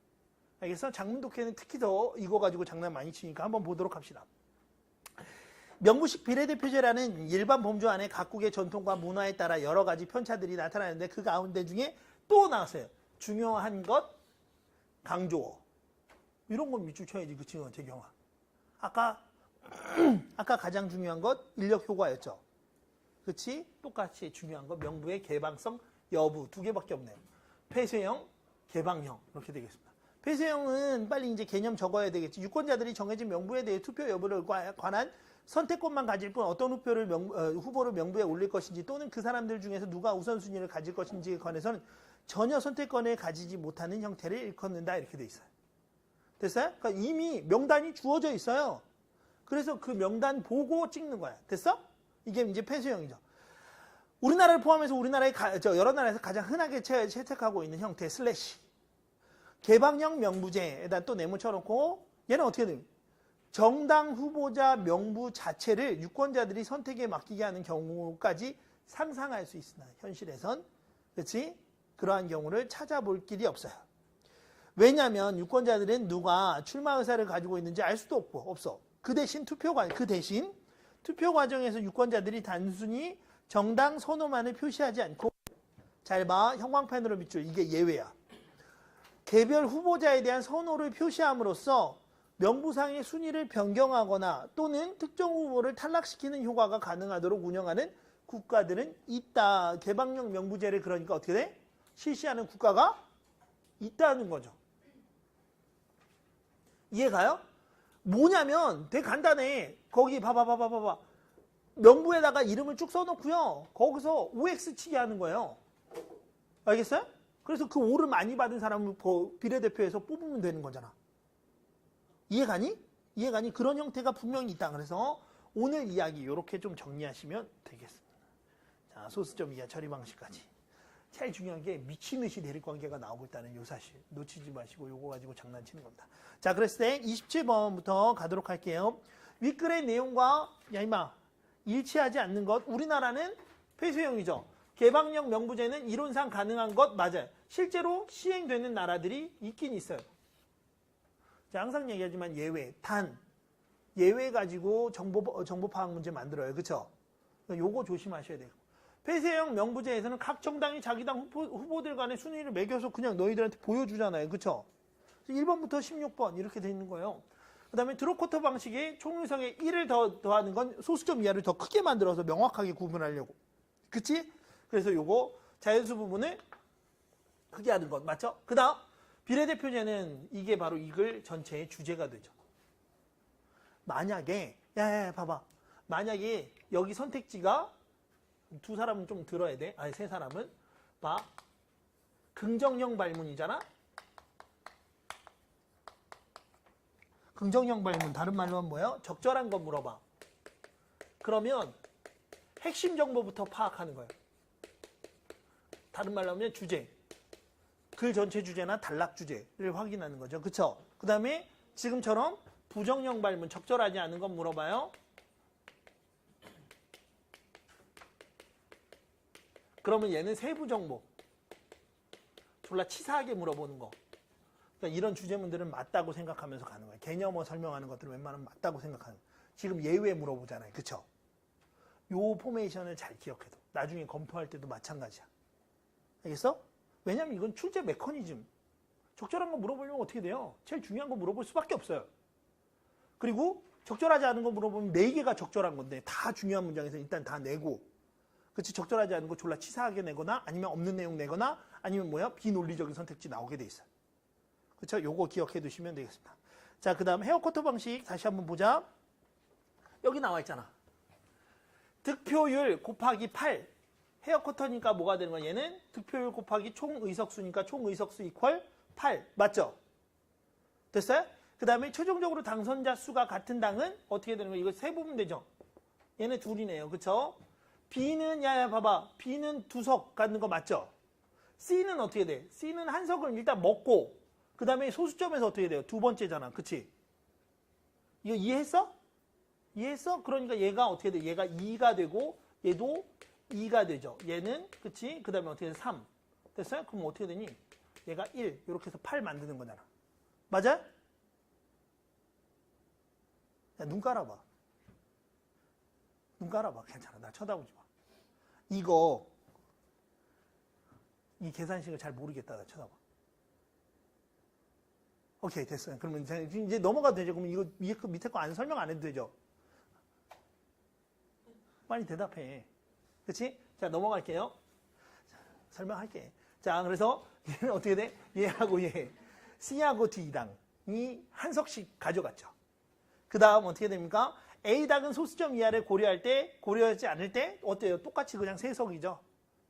A: 알겠어? 장문 독해는 특히 더 이거 가지고 장난 많이 치니까 한번 보도록 합시다. 명부식 비례대표제라는 일반 범주 안에 각국의 전통과 문화에 따라 여러 가지 편차들이 나타나는데 그 가운데 중에 또 나왔어요. 중요한 것, 강조어. 이런 건 밑줄 쳐야지, 그치, 재경아. 아까 가장 중요한 것, 인력 효과였죠. 그치? 똑같이 중요한 것, 명부의 개방성, 여부 두 개밖에 없네요. 폐쇄형, 개방형 이렇게 되겠습니다. 폐쇄형은 빨리 이제 개념 적어야 되겠지. 유권자들이 정해진 명부에 대해 투표 여부를 관한 선택권만 가질 뿐 어떤 후보를 명부에 올릴 것인지 또는 그 사람들 중에서 누가 우선순위를 가질 것인지에 관해서는 전혀 선택권을 가지지 못하는 형태를 일컫는다 이렇게 돼 있어요. 됐어요? 그러니까 이미 명단이 주어져 있어요. 그래서 그 명단 보고 찍는 거야. 됐어? 이게 이제 폐쇄형이죠. 우리나라를 포함해서 우리나라의 여러 나라에서 가장 흔하게 채택하고 있는 형태 슬래시. 개방형 명부제에다 또 네모 쳐놓고 얘는 어떻게 됩니까? 정당 후보자 명부 자체를 유권자들이 선택에 맡기게 하는 경우까지 상상할 수 있으나 현실에선 그렇지? 그러한 경우를 찾아볼 길이 없어요. 왜냐하면 유권자들은 누가 출마 의사를 가지고 있는지 알 수도 없어. 그 대신 투표 과정에서 유권자들이 단순히 정당 선호만을 표시하지 않고 잘 봐. 형광펜으로 밑줄. 이게 예외야. 개별 후보자에 대한 선호를 표시함으로써 명부상의 순위를 변경하거나 또는 특정 후보를 탈락시키는 효과가 가능하도록 운영하는 국가들은 있다. 개방형 명부제를 그러니까 어떻게 돼? 실시하는 국가가 있다는 거죠. 이해가요? 뭐냐면 되게 간단해. 거기 봐봐. 명부에다가 이름을 쭉 써놓고요. 거기서 OX 치게 하는 거예요. 알겠어요? 그래서 그 O를 많이 받은 사람을 비례대표에서 뽑으면 되는 거잖아. 이해가니? 그런 형태가 분명히 있다. 그래서 오늘 이야기 이렇게 좀 정리하시면 되겠습니다. 자, 소수점 이하 처리 방식까지. 제일 중요한 게 미친 듯이 대립관계가 나오고 있다는 이 사실. 놓치지 마시고 요거 가지고 장난치는 겁니다. 자, 그랬을 때 27번부터 가도록 할게요. 윗글의 내용과 일치하지 않는 것. 우리나라는 폐쇄형이죠. 개방형 명부제는 이론상 가능한 것 맞아요. 실제로 시행되는 나라들이 있긴 있어요. 자, 항상 얘기하지만 예외 가지고 정보 파악 문제 만들어요. 그쵸? 요거 조심하셔야 돼요. 폐쇄형 명부제에서는 각 정당이 자기 당 후보들 간의 순위를 매겨서 그냥 너희들한테 보여주잖아요. 그쵸? 1번부터 16번 이렇게 돼 있는 거예요. 그 다음에 드롭커터 방식의 총의성에 1을 더하는 건 소수점 이하를 더 크게 만들어서 명확하게 구분하려고. 그치? 그래서 요거 자연수 부분을 크게 하는 것. 맞죠? 그 다음 비례대표제는 이게 바로 이 글 전체의 주제가 되죠. 만약에 봐봐. 만약에 여기 선택지가 두 사람은 좀 들어야 돼. 아니 세 사람은 봐. 긍정형 발문이잖아. 긍정형 발문 다른 말로 하면 뭐예요? 적절한 거 물어봐. 그러면 핵심 정보부터 파악하는 거예요. 다른 말로 하면 주제. 글 전체 주제나 단락 주제를 확인하는 거죠. 그쵸? 그 다음에 지금처럼 부정형 발문 적절하지 않은 건 물어봐요. 그러면 얘는 세부 정보. 졸라 치사하게 물어보는 거. 그러니까 이런 주제문들은 맞다고 생각하면서 가는 거예요. 개념어 설명하는 것들은 웬만하면 맞다고 생각하는 거예요. 지금 예외 물어보잖아요. 그쵸? 요 포메이션을 잘 기억해도 나중에 검토할 때도 마찬가지야. 알겠어? 왜냐면 이건 출제 메커니즘. 적절한 거 물어보려면 어떻게 돼요? 제일 중요한 거 물어볼 수밖에 없어요. 그리고 적절하지 않은 거 물어보면 4개가 적절한 건데 다 중요한 문장에서 일단 다 내고 그치? 적절하지 않은 거 졸라 치사하게 내거나 아니면 없는 내용 내거나 아니면 비논리적인 선택지 나오게 돼 있어요. 그쵸? 요거 기억해 두시면 되겠습니다. 자, 그 다음 헤어커터 방식 다시 한번 보자. 여기 나와 있잖아. 득표율 곱하기 8. 헤어커터니까 뭐가 되는 거야? 얘는 득표율 곱하기 총의석수니까 총의석수 이퀄 8. 맞죠? 됐어요? 그 다음에 최종적으로 당선자 수가 같은 당은 어떻게 되는 거야? 이거 세 보면 되죠? 얘네 둘이네요. 그쵸? B는 봐봐. B는 2석 갖는 거 맞죠? C는 어떻게 돼? C는 한 석을 일단 먹고 그 다음에 소수점에서 어떻게 돼요? 두 번째잖아. 그치? 이거 이해했어? 이해했어? 그러니까 얘가 어떻게 돼? 얘가 2가 되고 얘도 2가 되죠. 얘는 그치? 그 다음에 어떻게 돼? 3. 됐어요? 그럼 어떻게 되니? 얘가 1. 이렇게 해서 8 만드는 거잖아. 맞아? 야, 눈 깔아봐. 눈 깔아봐. 괜찮아. 나 쳐다보지 마. 이거 이 계산식을 잘 모르겠다. 나 쳐다봐. 오케이, 됐어요. 그러면 이제 넘어가도 되죠. 그러면 이거 밑에 거 안 설명 안 해도 되죠. 빨리 대답해. 그치? 자, 넘어갈게요. 자, 설명할게. 자, 그래서 얘는 어떻게 돼? 얘하고 얘, C하고 D당이 한 석씩 가져갔죠. 그 다음 어떻게 됩니까? A당은 소수점 이하를 고려하지 않을 때 어때요? 똑같이 그냥 세석이죠.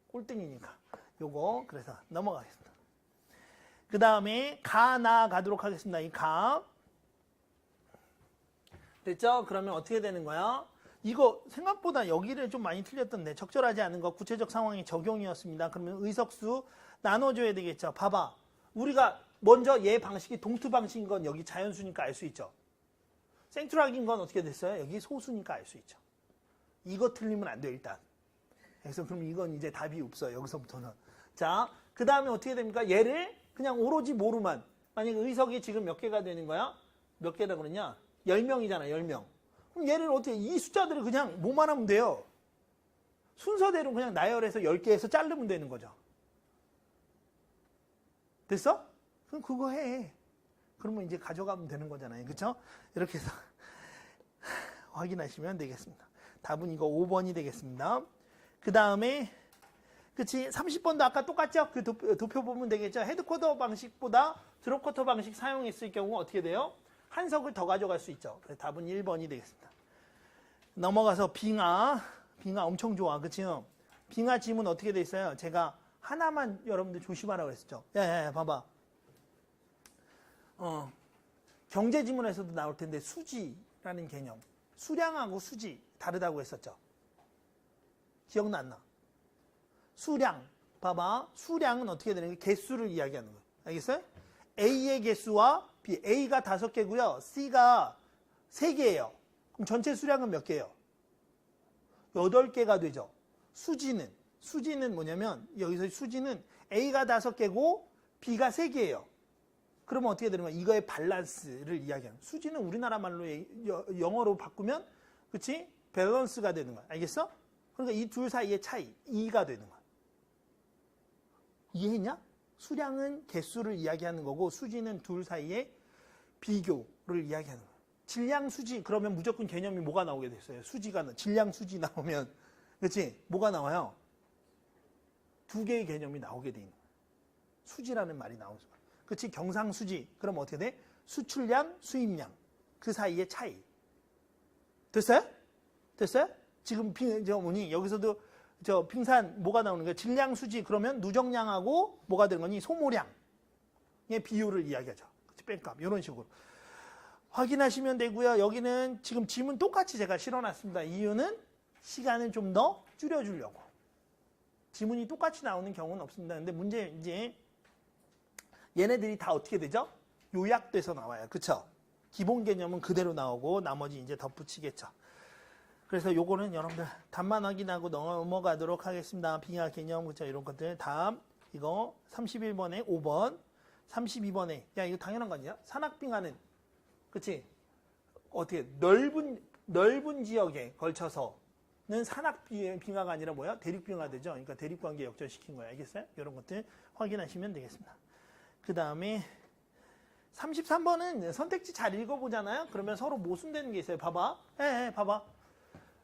A: 꼴등이니까. 요거 그래서 넘어가겠습니다. 그 다음에 가 나가도록 하겠습니다. 이 가. 됐죠? 그러면 어떻게 되는 거야? 이거 생각보다 여기를 좀 많이 틀렸던데 적절하지 않은 거 구체적 상황의 적용이었습니다. 그러면 의석수 나눠줘야 되겠죠. 봐봐. 우리가 먼저 얘 방식이 동투 방식인 건 여기 자연수니까 알 수 있죠. 생투락인 건 어떻게 됐어요? 여기 소수니까 알 수 있죠. 이거 틀리면 안 돼요, 일단. 그래서 그럼 이건 이제 답이 없어요, 여기서부터는. 자, 그 다음에 어떻게 됩니까? 얘를 그냥 오로지 모루만. 만약에 의석이 지금 몇 개가 되는 거야? 몇 개라 그러냐? 10명이잖아, 10명. 그럼 얘를 어떻게, 이 숫자들을 그냥 뭐만 하면 돼요? 순서대로 그냥 나열해서 10개에서 자르면 되는 거죠. 됐어? 그럼 그거 해. 그러면 이제 가져가면 되는 거잖아요. 그쵸? 이렇게 해서 확인하시면 되겠습니다. 답은 이거 5번이 되겠습니다. 그 다음에 그치? 30번도 아까 똑같죠? 그 도표 보면 되겠죠? 헤드쿼터 방식보다 드롭쿼터 방식 사용했을 경우 어떻게 돼요? 한 석을 더 가져갈 수 있죠. 그래서 답은 1번이 되겠습니다. 넘어가서 빙하. 빙하 엄청 좋아. 그치요? 빙하 지문 어떻게 돼 있어요? 제가 하나만 여러분들 조심하라고 했었죠. 야, 봐봐. 경제 지문에서도 나올 텐데 수지라는 개념. 수량하고 수지 다르다고 했었죠. 기억나 안 나? 수량. 봐봐. 수량은 어떻게 되는 거예요? 개수를 이야기하는 거예요. 알겠어요? A의 개수와 B. A가 5개고요. C가 3개예요. 그럼 전체 수량은 몇 개예요? 8개가 되죠. 수지는 뭐냐면 여기서 수지는 A가 5개고 B가 3개예요. 그러면 어떻게 되는 거야? 이거의 밸런스를 이야기하는. 수지는 우리나라 말로 영어로 바꾸면 그치? 밸런스가 되는 거야. 알겠어? 그러니까 이 둘 사이의 차이 2가 되는 거야. 이해했냐? 수량은 개수를 이야기하는 거고 수지는 둘 사이의 비교를 이야기하는 거야. 질량 수지 그러면 무조건 개념이 뭐가 나오게 됐어요? 질량 수지 나오면 그치? 뭐가 나와요? 두 개의 개념이 나오게 돼 있는 거야. 수지라는 말이 나오는 거야. 그치? 경상수지. 그럼 어떻게 돼? 수출량, 수입량. 그 사이의 차이. 됐어요? 됐어요? 지금 여기서도 빙산 뭐가 나오는 거야? 질량수지. 그러면 누정량하고 뭐가 되는 거니? 소모량의 비율을 이야기하죠. 그치? 뺀값. 이런 식으로. 확인하시면 되고요. 여기는 지금 지문 똑같이 제가 실어놨습니다. 이유는 시간을 좀 더 줄여주려고. 지문이 똑같이 나오는 경우는 없습니다. 근데 문제 이제 얘네들이 다 어떻게 되죠? 요약돼서 나와요. 그쵸? 기본 개념은 그대로 나오고 나머지 이제 덧붙이겠죠. 그래서 요거는 여러분들 답만 확인하고 넘어가도록 하겠습니다. 빙하 개념, 그쵸? 이런 것들. 다음, 이거 31번에 5번, 32번에, 야, 이거 당연한 거 아니야? 산악빙하는, 그치? 어떻게, 넓은 지역에 걸쳐서는 산악빙하가 아니라 뭐야? 대륙빙하 되죠? 그러니까 대륙관계 역전시킨 거야. 알겠어요? 이런 것들 확인하시면 되겠습니다. 그 다음에 33번은 선택지 잘 읽어보잖아요. 그러면 서로 모순되는 게 있어요. 봐봐. 봐봐.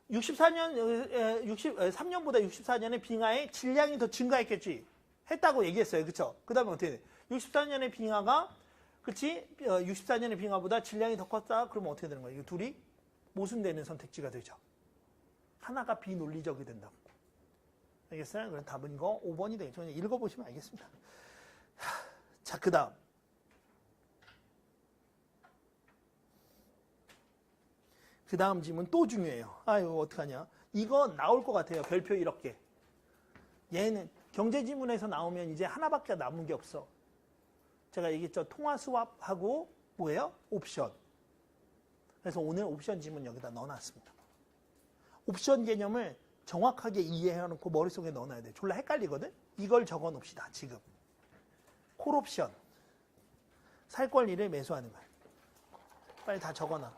A: 3년보다 64년에 빙하의 질량이 더 증가했겠지. 했다고 얘기했어요. 그쵸? 그 다음에 어떻게 돼? 64년의 빙하가, 그치? 64년의 빙하보다 질량이 더 컸다? 그러면 어떻게 되는 거예요? 이거 둘이 모순되는 선택지가 되죠. 하나가 비논리적이 된다고. 알겠어요? 그럼 답은 이거 5번이 되겠죠. 읽어보시면 알겠습니다. 자, 그 다음. 그 다음 질문 또 중요해요. 아유, 어떡하냐. 이거 나올 것 같아요. 별표 이렇게. 얘는 경제지문에서 나오면 이제 하나밖에 남은 게 없어. 제가 얘기했죠. 통화 수합하고 뭐예요? 옵션. 그래서 오늘 옵션 지문 여기다 넣어놨습니다. 옵션 개념을 정확하게 이해해놓고 머릿속에 넣어놔야 돼. 졸라 헷갈리거든? 이걸 적어놓읍시다. 지금. 콜옵션. 살 권리를 매수하는 거야. 빨리 다 적어놔.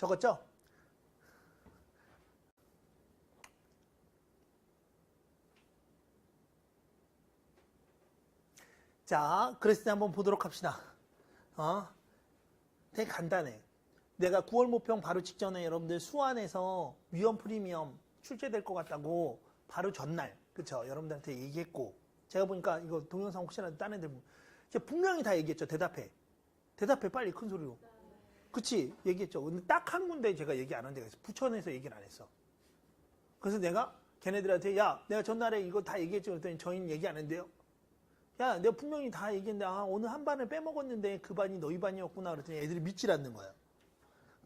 A: 적었죠? 자, 그랬을 때 한번 보도록 합시다. 되게 간단해. 내가 9월 모평 바로 직전에 여러분들 수완에서 위험 프리미엄 출제될 것 같다고 바로 전날, 그쵸? 여러분들한테 얘기했고, 제가 보니까 이거 동영상 혹시라도 딴 애들 제가 분명히 다 얘기했죠. 대답해 빨리 큰 소리로. 그치? 얘기했죠. 근데 딱 한 군데 제가 얘기 안 한 데가 있어. 부천에서 얘기를 안 했어. 그래서 내가 걔네들한테 야, 내가 전날에 이거 다 얘기했죠. 그랬더니 저희는 얘기 안 했는데요. 야, 내가 분명히 다 얘기했는데 오늘 한 반을 빼먹었는데 그 반이 너희 반이었구나. 그랬더니 애들이 믿질 않는 거야.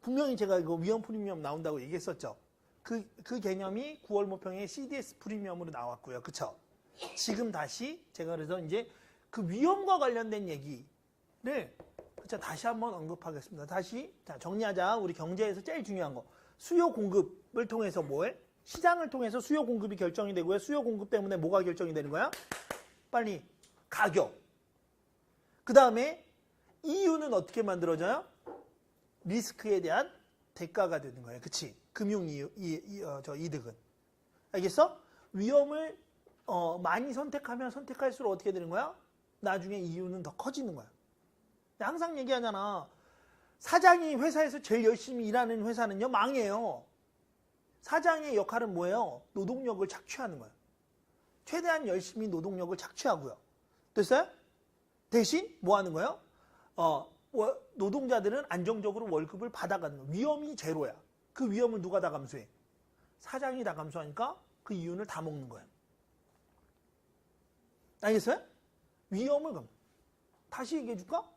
A: 분명히 제가 이거 위험 프리미엄 나온다고 얘기했었죠. 그 개념이 9월 모평의 CDS 프리미엄으로 나왔고요. 그쵸? 지금 다시 제가 그래서 이제 그 위험과 관련된 얘기를 그쵸? 다시 한번 언급하겠습니다. 다시 자, 정리하자. 우리 경제에서 제일 중요한 거. 수요 공급을 통해서 뭐해? 시장을 통해서 수요 공급이 결정이 되고요. 수요 공급 때문에 뭐가 결정이 되는 거야? 빨리 가격. 그 다음에 이유는 어떻게 만들어져요? 리스크에 대한 대가가 되는 거예요. 그치? 금융 이득은. 알겠어? 위험을 많이 선택하면 선택할수록 어떻게 되는 거야? 나중에 이유는 더 커지는 거야. 항상 얘기하잖아. 사장이 회사에서 제일 열심히 일하는 회사는요, 망해요. 사장의 역할은 뭐예요? 노동력을 착취하는 거예요. 최대한 열심히 노동력을 착취하고요. 됐어요? 대신 뭐 하는 거예요? 노동자들은 안정적으로 월급을 받아가는 거예요. 위험이 제로야. 그 위험을 누가 다 감수해? 사장이 다 감수하니까 그 이윤을 다 먹는 거예요. 알겠어요? 위험을 다시 얘기해 줄까?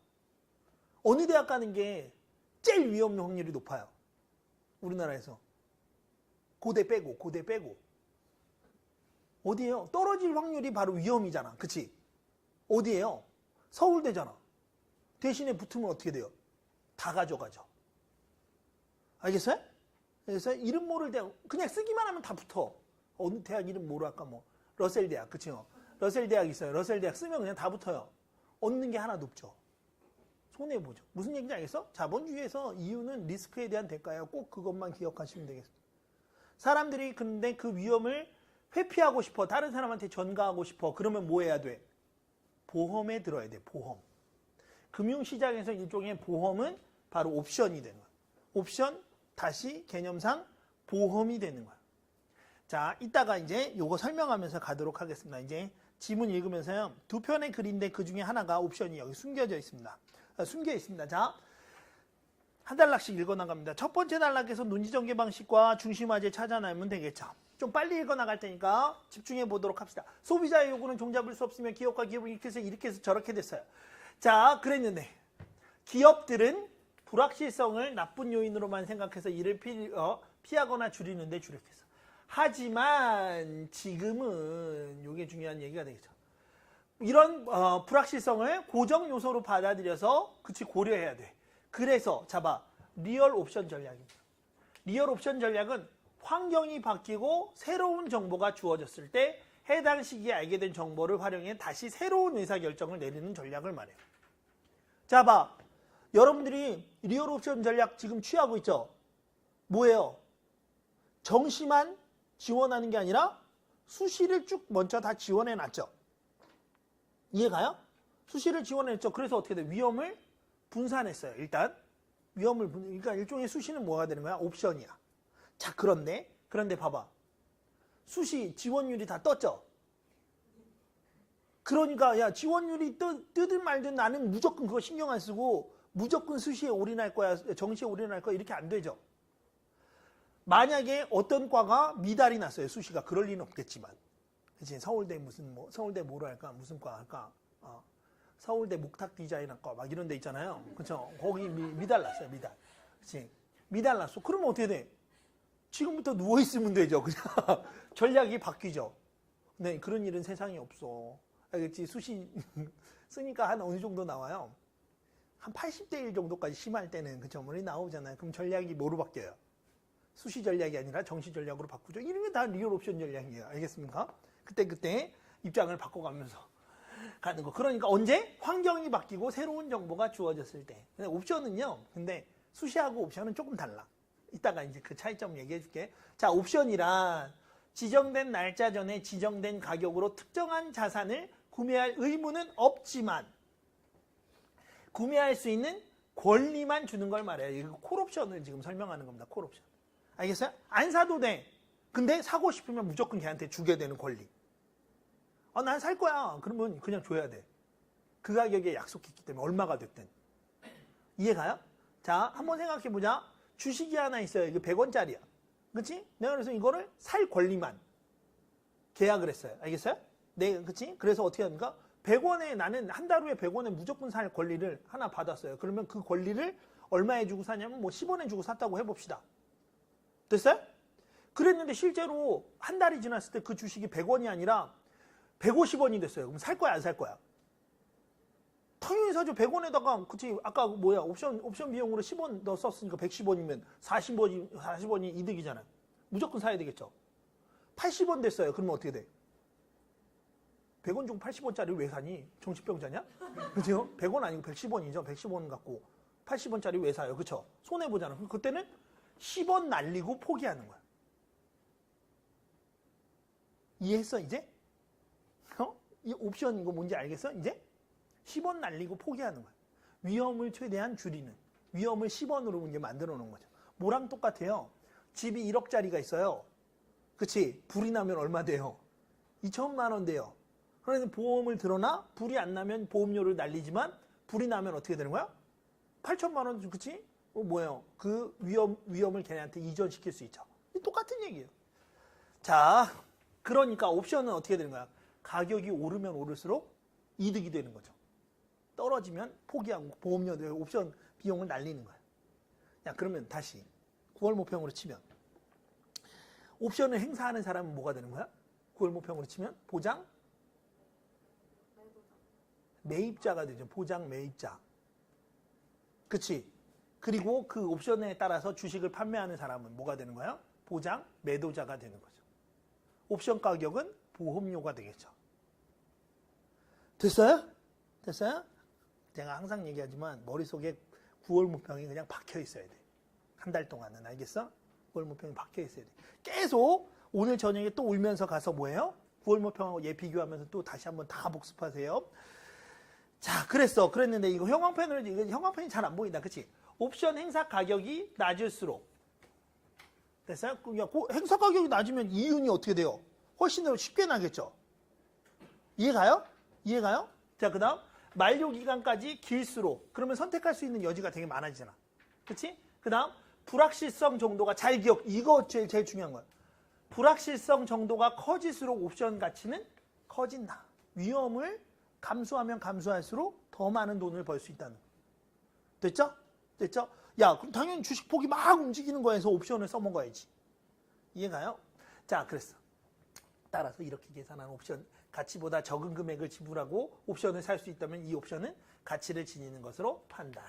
A: 어느 대학 가는 게 제일 위험 확률이 높아요? 우리나라에서. 고대 빼고. 어디예요? 떨어질 확률이 바로 위험이잖아. 그치? 어디예요? 서울대잖아. 대신에 붙으면 어떻게 돼요? 다 가져가죠. 알겠어요? 그래서 이름 모를 대학, 그냥 쓰기만 하면 다 붙어. 어느 대학 이름 모를까? 뭐 러셀 대학, 그치요? 러셀 대학 있어요. 러셀 대학 쓰면 그냥 다 붙어요. 얻는 게 하나도 없죠. 손해보죠. 무슨 얘기인지 알겠어? 자본주의에서 이유는 리스크에 대한 대가예요. 꼭 그것만 기억하시면 되겠습니다. 사람들이 근데 그 위험을 회피하고 싶어. 다른 사람한테 전가하고 싶어. 그러면 뭐 해야 돼? 보험에 들어야 돼. 보험. 금융시장에서 일종의 보험은 바로 옵션이 되는 거야. 옵션 다시 개념상 보험이 되는 거야. 자, 이따가 이제 요거 설명하면서 가도록 하겠습니다. 이제 지문 읽으면서요. 두 편의 글인데 그 중에 하나가 옵션이 여기 숨겨져 있습니다. 숨겨 있습니다. 자, 한 단락씩 읽어나갑니다. 첫 번째 단락에서 논지전개 방식과 중심화제 찾아내면 되겠죠. 좀 빨리 읽어나갈 테니까 집중해 보도록 합시다. 소비자의 요구는 종잡을 수 없으며 기업과 기업은 이렇게 해서 저렇게 됐어요. 자, 그랬는데 기업들은 불확실성을 나쁜 요인으로만 생각해서 이를 피하거나 줄이는데 주력했어. 하지만 지금은 이게 중요한 얘기가 되겠죠. 이런 불확실성을 고정 요소로 받아들여서 고려해야 돼. 그래서 리얼 옵션 전략입니다. 리얼 옵션 전략은 환경이 바뀌고 새로운 정보가 주어졌을 때 해당 시기에 알게 된 정보를 활용해 다시 새로운 의사결정을 내리는 전략을 말해요. 여러분들이 리얼 옵션 전략 지금 취하고 있죠? 뭐예요? 정시만 지원하는 게 아니라 수시를 쭉 먼저 다 지원해 놨죠. 이해가요? 수시를 지원했죠. 그래서 어떻게 돼? 위험을 분산했어요. 일단 그러니까 일종의 수시는 뭐가 되는 거야? 옵션이야. 자, 그런데 봐봐. 수시 지원율이 다 떴죠. 그러니까 야, 지원율이 뜨든 말든 나는 무조건 그거 신경 안 쓰고 무조건 수시에 올인할 거야, 정시에 올인할 거야, 이렇게 안 되죠. 만약에 어떤 과가 미달이 났어요. 수시가. 그럴 리는 없겠지만. 그치? 서울대 서울대 뭐로 할까? 무슨 과 할까? 서울대 목탁 디자인학과 막 이런 데 있잖아요. 그쵸? 거기 미달 났어요. 미달. 그치? 미달 났어. 그러면 어떻게 돼? 지금부터 누워있으면 되죠. 그냥 전략이 바뀌죠. 근데 그런 일은 세상에 없어. 알겠지? 수시 쓰니까 한 어느 정도 나와요? 한 80대 1 정도까지 심할 때는 그쵸? 머리 나오잖아요. 그럼 전략이 뭐로 바뀌어요? 수시 전략이 아니라 정시 전략으로 바꾸죠. 이런 게 다 리얼 옵션 전략이에요. 알겠습니까? 그때 입장을 바꿔가면서 가는 거. 그러니까 언제? 환경이 바뀌고 새로운 정보가 주어졌을 때. 근데 옵션은요. 근데 수시하고 옵션은 조금 달라. 이따가 이제 그 차이점 얘기해 줄게. 자, 옵션이란 지정된 날짜 전에 지정된 가격으로 특정한 자산을 구매할 의무는 없지만 구매할 수 있는 권리만 주는 걸 말해요. 이거 콜옵션을 지금 설명하는 겁니다. 콜옵션. 알겠어요? 안 사도 돼. 근데 사고 싶으면 무조건 걔한테 주게 되는 권리. 난 살 거야. 그러면 그냥 줘야 돼. 그 가격에 약속했기 때문에 얼마가 됐든. 이해가요? 자, 한번 생각해 보자. 주식이 하나 있어요. 이거 100원짜리야. 그치? 내가 그래서 이거를 살 권리만 계약을 했어요. 알겠어요? 네, 그치? 그래서 어떻게 합니까? 100원에 나는 한 달 후에 100원에 무조건 살 권리를 하나 받았어요. 그러면 그 권리를 얼마에 주고 사냐면 뭐 10원에 주고 샀다고 해봅시다. 됐어요? 그랬는데 실제로 한 달이 지났을 때 그 주식이 100원이 아니라 150원이 됐어요. 그럼 살 거야, 안 살 거야? 당연히 사죠. 100원에다가, 그치, 아까 뭐야, 옵션 비용으로 10원 더 썼으니까 110원이면 40원이 이득이잖아요. 무조건 사야 되겠죠. 80원 됐어요. 그러면 어떻게 돼? 100원 주고 80원짜리 왜 사니? 정신병자냐? 그죠? 100원 아니고 110원이죠. 110원 갖고 80원짜리 왜 사요? 그쵸? 손해보잖아. 그때는 10원 날리고 포기하는 거야. 이해했어, 이제? 이 옵션 이거 뭔지 알겠어? 이제? 10원 날리고 포기하는 거야. 위험을 최대한 줄이는. 위험을 10원으로 이제 만들어 놓은 거죠. 뭐랑 똑같아요. 집이 1억짜리가 있어요. 그치? 불이 나면 얼마 돼요? 2천만 원 돼요. 그래서 보험을 들어나 불이 안 나면 보험료를 날리지만 불이 나면 어떻게 되는 거야? 8천만 원, 그치? 뭐예요? 그 위험을 걔네한테 이전시킬 수 있죠. 똑같은 얘기예요. 자, 그러니까 옵션은 어떻게 되는 거야? 가격이 오르면 오를수록 이득이 되는 거죠. 떨어지면 포기하고 보험료, 옵션 비용을 날리는 거야. 야, 그러면 다시 9월 모평으로 치면 옵션을 행사하는 사람은 뭐가 되는 거야? 9월 모평으로 치면 보장 매입자가 되죠. 보장 매입자. 그치? 그리고 그 옵션에 따라서 주식을 판매하는 사람은 뭐가 되는 거야? 보장 매도자가 되는 거죠. 옵션 가격은 보험료가 되겠죠. 됐어요? 됐어요? 제가 항상 얘기하지만 머릿속에 9월 모평이 그냥 박혀 있어야 돼. 한 달 동안은. 알겠어? 9월 모평이 박혀 있어야 돼. 계속 오늘 저녁에 또 울면서 가서 뭐예요? 9월 모평하고 얘 비교하면서 또 다시 한번 다 복습하세요. 자, 그랬는데 이거 형광펜이 잘 안 보인다. 그치? 옵션 행사 가격이 낮을수록. 됐어요? 행사 가격이 낮으면 이윤이 어떻게 돼요? 훨씬 더 쉽게 나겠죠? 이해가요? 이해가요? 자, 그 다음 만료 기간까지 길수록 그러면 선택할 수 있는 여지가 되게 많아지잖아. 그치? 그 다음 불확실성 정도가 잘 이거 제일 중요한 거야. 불확실성 정도가 커질수록 옵션 가치는 커진다. 위험을 감수하면 감수할수록 더 많은 돈을 벌 수 있다는 거. 됐죠? 됐죠? 야, 그럼 당연히 주식 폭이 막 움직이는 거에서 옵션을 써먹어야지. 이해가요? 자, 그랬어. 따라서 이렇게 계산한 옵션 가치보다 적은 금액을 지불하고 옵션을 살 수 있다면 이 옵션은 가치를 지니는 것으로 판단.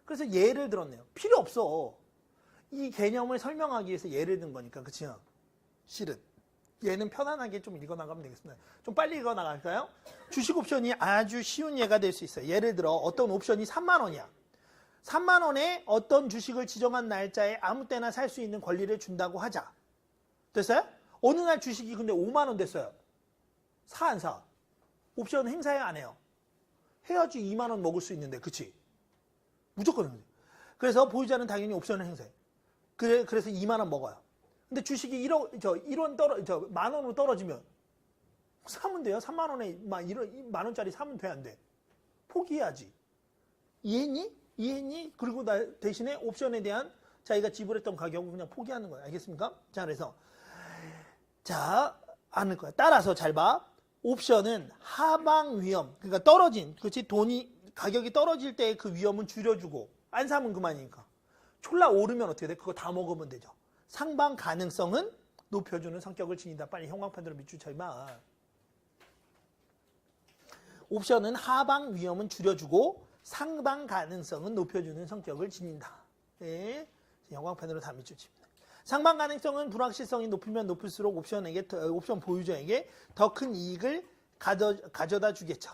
A: 그래서 예를 들었네요. 필요 없어. 이 개념을 설명하기 위해서 예를 든 거니까. 그치요? 실은. 얘는 편안하게 좀 읽어나가면 되겠습니다. 좀 빨리 읽어나갈까요? 주식 옵션이 아주 쉬운 예가 될 수 있어요. 예를 들어 어떤 옵션이 3만 원이야. 3만 원에 어떤 주식을 지정한 날짜에 아무 때나 살 수 있는 권리를 준다고 하자. 됐어요? 어느 날 주식이 근데 5만 원 됐어요. 사 안 사? 옵션 행사해 안 해요? 해야지 2만 원 먹을 수 있는데, 그치? 무조건 행사해. 그래서 보유자는 당연히 옵션을 행사해. 그래서 2만 원 먹어요. 근데 주식이 1만 원으로 떨어지면 사면 돼요. 3만 원에 만 원짜리 사면 돼, 안 돼? 포기해야지. 이해했니? 이해했니? 그리고 대신에 옵션에 대한 자기가 지불했던 가격을 그냥 포기하는 거예요. 알겠습니까? 자, 그래서 아는 거야. 따라서 잘 봐. 옵션은 하방 위험, 그러니까 그렇지? 가격이 떨어질 때 그 위험은 줄여주고, 안 사면 그만이니까. 졸라 오르면 어떻게 돼? 그거 다 먹으면 되죠. 상방 가능성은 높여주는 성격을 지닌다. 빨리 형광펜으로 밑줄 쳐 임마. 옵션은 하방 위험은 줄여주고, 상방 가능성은 높여주는 성격을 지닌다. 네. 형광펜으로 다 밑줄 칩니다. 상방 가능성은 불확실성이 높으면 높을수록 옵션 보유자에게 더 큰 이익을 가져다 주겠죠.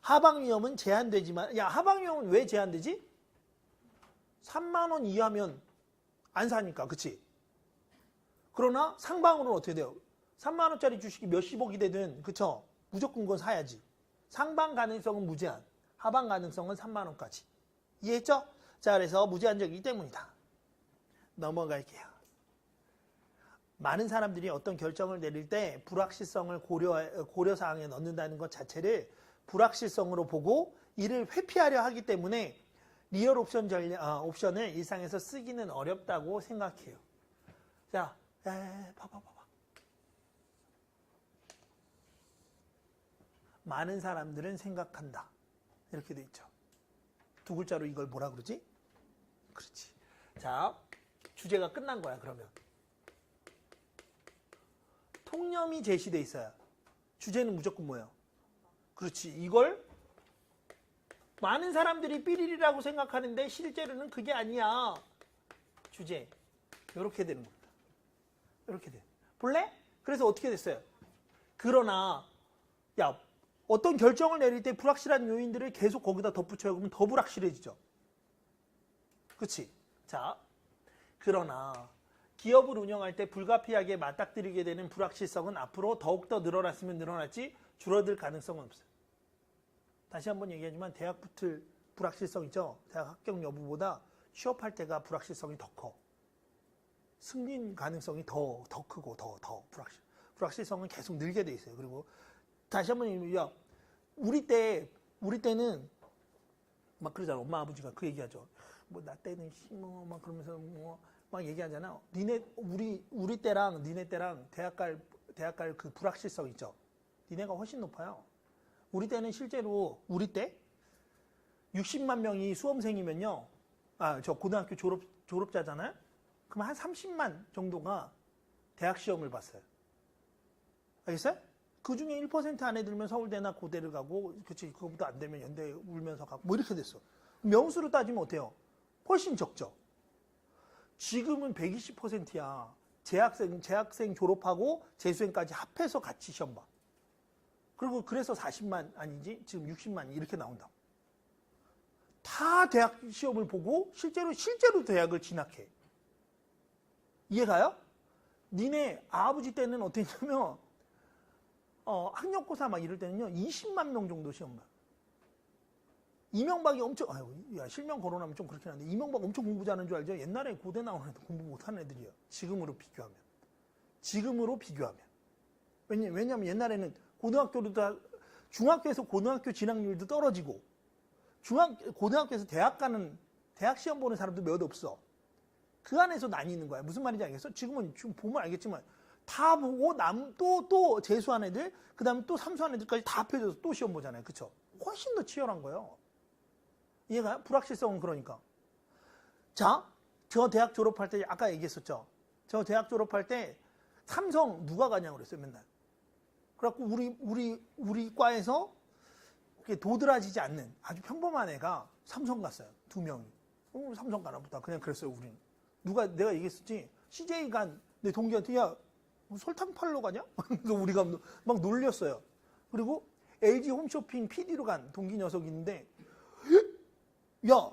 A: 하방 위험은 제한되지만, 야, 하방 위험은 왜 제한되지? 3만 원 이하면 안 사니까. 그치? 그러나 상방으로는 어떻게 돼요? 3만 원짜리 주식이 몇십억이 되든 그쵸? 무조건 그건 사야지. 상방 가능성은 무제한, 하방 가능성은 3만 원까지. 이해했죠? 자, 그래서 무제한적이기 때문이다. 넘어갈게요. 많은 사람들이 어떤 결정을 내릴 때 불확실성을 고려사항에 넣는다는 것 자체를 불확실성으로 보고 이를 회피하려 하기 때문에 리얼 옵션 옵션을 일상에서 쓰기는 어렵다고 생각해요. 자, 봐봐. 많은 사람들은 생각한다. 이렇게 돼 있죠. 두 글자로 이걸 뭐라 그러지? 그렇지. 자, 주제가 끝난 거야, 그러면. 통념이 제시돼 있어요. 주제는 무조건 뭐예요? 그렇지. 이걸 많은 사람들이 삐리리라고 생각하는데 실제로는 그게 아니야. 주제. 이렇게 되는 겁니다. 이렇게 돼. 볼래? 그래서 어떻게 됐어요? 그러나 야, 어떤 결정을 내릴 때 불확실한 요인들을 계속 거기다 덧붙여요. 그러면 더 불확실해지죠. 그치? 자, 그러나 기업을 운영할 때 불가피하게 맞닥뜨리게 되는 불확실성은 앞으로 더욱더 늘어났으면 늘어났지 줄어들 가능성은 없어요. 다시 한번 얘기하지만 대학 붙을 불확실성 있죠? 대학 합격 여부보다 취업할 때가 불확실성이 더 커. 승진 가능성이 더 크고 더 불확실성은 계속 늘게 돼 있어요. 그리고 다시 한번 얘기하면 우리 때는 막 그러잖아. 엄마 아버지가 그 얘기하죠. 뭐 나 때는 막 그러면서 막 얘기하잖아. 우리 때랑 니네 때랑 대학 갈 그 불확실성 있죠. 니네가 훨씬 높아요. 우리 때는 실제로 우리 때 60만 명이 수험생이면요. 저 고등학교 졸업자잖아요. 그럼 한 30만 정도가 대학 시험을 봤어요. 알겠어요? 그 중에 1% 안에 들면 서울대나 고대를 가고, 그치, 그거보다 안 되면 연대 울면서 가고, 뭐 이렇게 됐어. 명수로 따지면 어때요? 훨씬 적죠. 지금은 120%야. 재학생 졸업하고 재수생까지 합해서 같이 시험 봐. 그리고 그래서 40만 아니지? 지금 60만 이렇게 나온다. 다 대학 시험을 보고 실제로 대학을 진학해. 이해가요? 니네 아버지 때는 어땠냐면 학력고사 막 이럴 때는요 20만 명 정도 시험 봐. 이명박이 엄청 실명 거론하면 좀 그렇긴 한데 이명박 엄청 공부 잘하는 줄 알죠? 옛날에 고대 나오는 애들 공부 못하는 애들이에요. 지금으로 비교하면. 왜냐면 옛날에는 고등학교도 다 중학교에서 고등학교 진학률도 떨어지고 고등학교에서 대학 시험 보는 사람도 몇 없어. 그 안에서 나뉘는 거야. 무슨 말인지 알겠어? 지금 보면 알겠지만 다 보고 또 재수한 애들, 그 다음에 또 삼수한 애들까지 다 합해져서 또 시험 보잖아요. 그쵸? 훨씬 더 치열한 거예요. 이해가요? 불확실성은 그러니까. 자, 저 대학 졸업할 때 아까 얘기했었죠. 저 대학 졸업할 때 삼성 누가 가냐고 그랬어요. 맨날. 그래갖고 우리 과에서 도드라지지 않는 아주 평범한 애가 삼성 갔어요. 2명이. 삼성 가나 보다. 그냥 그랬어요. 우리는. 내가 얘기했었지. CJ 간 내 동기한테 야 설탕 팔러 가냐? 그래서 우리가 막 놀렸어요. 그리고 LG 홈쇼핑 PD로 간 동기 녀석이 있는데 야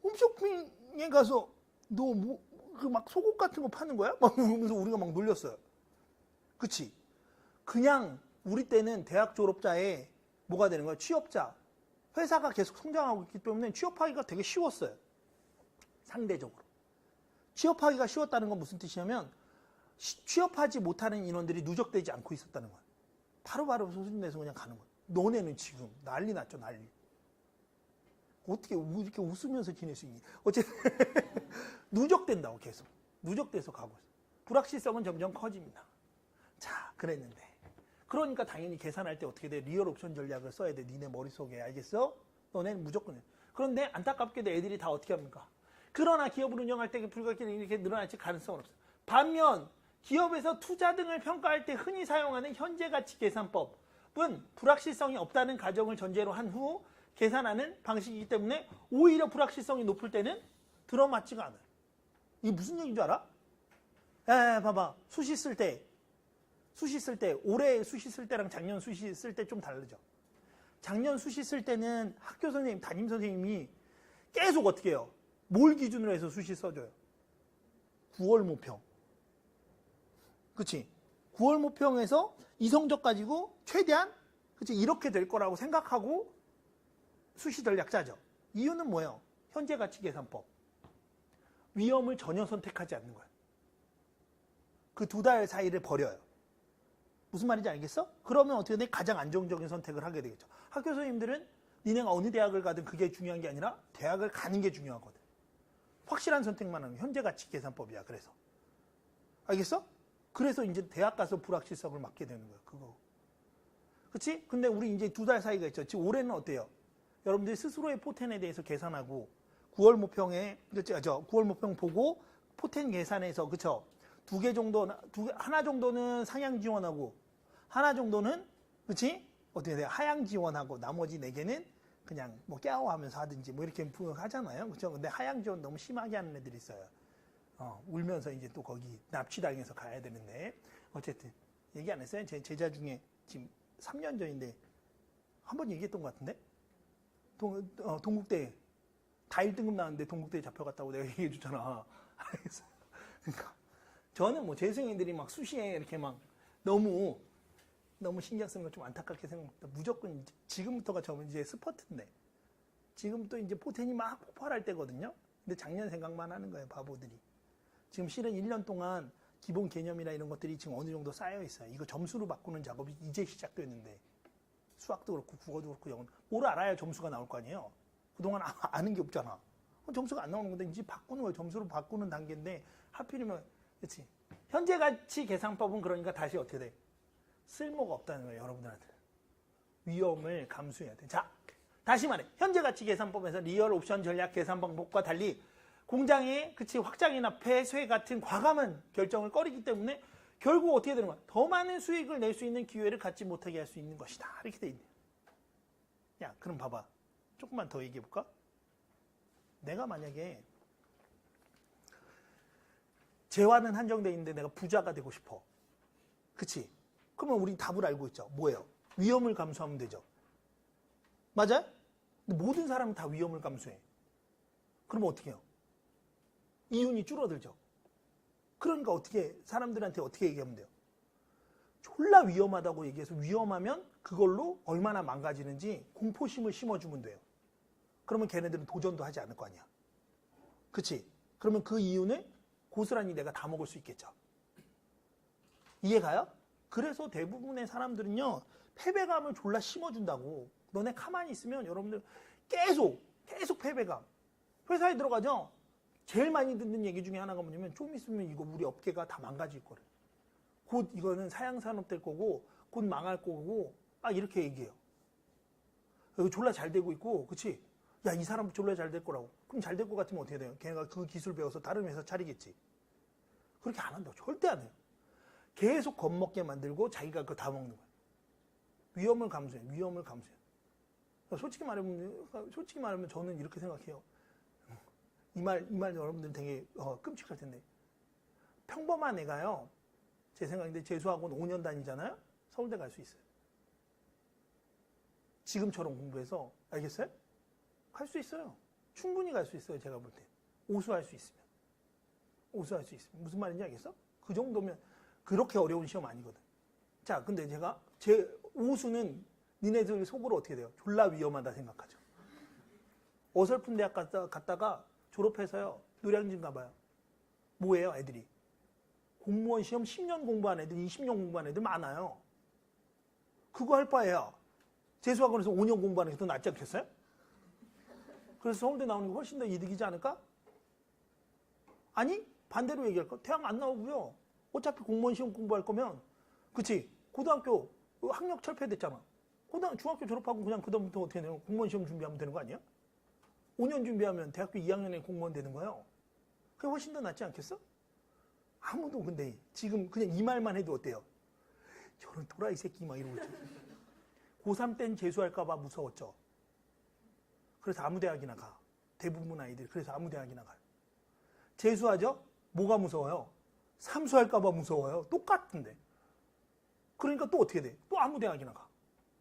A: 홈쇼핑에 가서 너 뭐 그 막 속옷 같은 거 파는 거야? 막 그러면서 우리가 막 놀렸어요. 그치? 그냥 우리 때는 대학 졸업자에 뭐가 되는 거야? 취업자. 회사가 계속 성장하고 있기 때문에 취업하기가 되게 쉬웠어요. 상대적으로. 취업하기가 쉬웠다는 건 무슨 뜻이냐면 취업하지 못하는 인원들이 누적되지 않고 있었다는 거야. 바로바로 소진돼서 그냥 가는 거야. 너네는 지금 난리 났죠, 난리. 어떻게 이렇게 웃으면서 지낼 수 있니? 어쨌든 누적된다고 계속. 누적돼서 가고 있어. 불확실성은 점점 커집니다. 자, 그랬는데. 그러니까 당연히 계산할 때 어떻게 돼? 리얼 옵션 전략을 써야 돼. 니네 머릿속에. 알겠어? 너네는 무조건 해. 그런데 안타깝게도 애들이 다 어떻게 합니까? 그러나 기업을 운영할 때 불가피하게 이렇게 늘어날지 가능성은 없어요. 반면 기업에서 투자 등을 평가할 때 흔히 사용하는 현재가치 계산법은 불확실성이 없다는 가정을 전제로 한 후 계산하는 방식이기 때문에 오히려 불확실성이 높을 때는 들어맞지가 않아요. 이게 무슨 얘기인 줄 알아? 봐봐. 수시 쓸 때 올해 수시 쓸 때랑 작년 수시 쓸 때 좀 다르죠. 작년 수시 쓸 때는 학교 선생님, 담임 선생님이 계속 어떻게 해요? 뭘 기준으로 해서 수시 써줘요? 9월 모평. 그치? 9월 모평에서 이 성적 가지고 최대한 그치? 이렇게 될 거라고 생각하고 수시 전략 짜죠. 이유는 뭐예요? 현재 가치 계산법. 위험을 전혀 선택하지 않는 거야. 그 2달 사이를 버려요. 무슨 말인지 알겠어? 그러면 어떻게 돼? 가장 안정적인 선택을 하게 되겠죠. 학교 선생님들은 니네가 어느 대학을 가든 그게 중요한 게 아니라 대학을 가는 게 중요하거든. 확실한 선택만 하는 현재 가치 계산법이야. 그래서 알겠어? 그래서 이제 대학 가서 불확실성을 맞게 되는 거야. 그거. 그치? 근데 우리 이제 2달 사이가 있죠. 지금 올해는 어때요? 여러분들이 스스로의 포텐에 대해서 계산하고 9월 모평에 그죠? 9월 모평 보고 포텐 계산해서 그쵸? 하나 정도는 상향 지원하고 하나 정도는 그치? 어떻게 돼요? 하향 지원하고 나머지 4개는 그냥 뭐 깨워하면서 하든지 뭐 이렇게 하잖아요. 그쵸? 근데 하향 지원 너무 심하게 하는 애들이 있어요. 울면서 이제 또 거기 납치당해서 가야 되는데 어쨌든 얘기 안 했어요? 제 제자 중에 지금 3년 전인데 한 번 얘기했던 것 같은데 동국대 다 1등급 나왔는데 동국대에 잡혀갔다고 내가 얘기해 줬잖아. 그러니까 저는 뭐 재수생들이 막 수시에 이렇게 막 너무 신경 쓰는 거 좀 안타깝게 생각합니다. 무조건 지금부터가 저는 이제 스퍼트인데 지금부터 이제 포텐이 막 폭발할 때거든요. 근데 작년 생각만 하는 거예요, 바보들이. 지금 실은 1년 동안 기본 개념이나 이런 것들이 지금 어느 정도 쌓여 있어요. 이거 점수로 바꾸는 작업이 이제 시작됐는데 수학도 그렇고 국어도 그렇고 영어도 뭘 알아야 점수가 나올 거 아니에요. 그동안 아는 게 없잖아. 점수가 안 나오는 건데 이제 바꾸는 거예요. 점수로 바꾸는 단계인데 하필이면 그렇지. 현재 가치 계산법은 그러니까 다시 어떻게 돼? 쓸모가 없다는 거예요. 여러분들한테. 위험을 감수해야 돼. 자, 다시 말해. 현재 가치 계산법에서 리얼 옵션 전략 계산 방법과 달리 공장의 확장이나 폐쇄 같은 과감한 결정을 꺼리기 때문에 결국 어떻게 되는 거야? 더 많은 수익을 낼 수 있는 기회를 갖지 못하게 할 수 있는 것이다. 이렇게 돼 있네. 야, 그럼 봐봐. 조금만 더 얘기해 볼까? 내가 만약에 재화는 한정돼 있는데 내가 부자가 되고 싶어. 그치? 그러면 우리 답을 알고 있죠. 뭐예요? 위험을 감수하면 되죠. 맞아요? 근데 모든 사람은 다 위험을 감수해. 그러면 어떻게 해요? 이윤이 줄어들죠. 그러니까 사람들한테 어떻게 얘기하면 돼요? 졸라 위험하다고 얘기해서 위험하면 그걸로 얼마나 망가지는지 공포심을 심어주면 돼요. 그러면 걔네들은 도전도 하지 않을 거 아니야. 그치? 그러면 그 이윤을 고스란히 내가 다 먹을 수 있겠죠. 이해가요? 그래서 대부분의 사람들은요, 패배감을 졸라 심어준다고. 너네 가만히 있으면 여러분들 계속 패배감. 회사에 들어가죠? 제일 많이 듣는 얘기 중에 하나가 뭐냐면 좀 있으면 이거 우리 업계가 다 망가질 거래. 곧 이거는 사양산업 될 거고 곧 망할 거고 막 이렇게 얘기해요. 여기 졸라 잘 되고 있고 그치? 야, 이 사람 졸라 잘 될 거라고. 그럼 잘 될 것 같으면 어떻게 돼요? 걔가 그 기술 배워서 다른 회사 차리겠지. 그렇게 안 한다고. 절대 안 해요. 계속 겁먹게 만들고 자기가 그거 다 먹는 거야. 위험을 감수해. 솔직히 말하면 저는 이렇게 생각해요. 이 말 여러분들 되게 끔찍할 텐데. 평범한 애가요. 제 생각인데 재수학원 5년 다니잖아요. 서울대 갈 수 있어요. 지금처럼 공부해서. 알겠어요? 갈 수 있어요. 충분히 갈 수 있어요. 제가 볼 때. 오수할 수 있으면. 무슨 말인지 알겠어? 그 정도면 그렇게 어려운 시험 아니거든. 자, 근데 제 오수는 니네들 속으로 어떻게 돼요? 졸라 위험하다 생각하죠. 어설픈 대학 갔다가 졸업해서요. 노량진 가봐요. 뭐예요, 애들이? 공무원 시험 10년 공부한 애들, 20년 공부한 애들 많아요. 그거 할 바에야 재수학원에서 5년 공부하는 게 더 낫지 않겠어요? 그래서 서울대 나오는 게 훨씬 더 이득이지 않을까? 아니, 반대로 얘기할까? 대학 안 나오고요. 어차피 공무원 시험 공부할 거면, 그치? 고등학교 학력 철폐됐잖아. 중학교 졸업하고 그냥 그다음부터 어떻게 되냐? 공무원 시험 준비하면 되는 거 아니야? 5년 준비하면 대학교 2학년에 공무원 되는 거예요. 그게 훨씬 더 낫지 않겠어? 아무도 근데 지금 그냥 이 말만 해도 어때요? 저런 도라이 새끼 막 이러고 있죠. 고3 땐 재수할까봐 무서웠죠. 그래서 아무 대학이나 가. 대부분 아이들이 그래서 아무 대학이나 가요. 재수하죠? 뭐가 무서워요? 삼수할까봐 무서워요. 똑같은데. 그러니까 또 어떻게 돼? 또 아무 대학이나 가.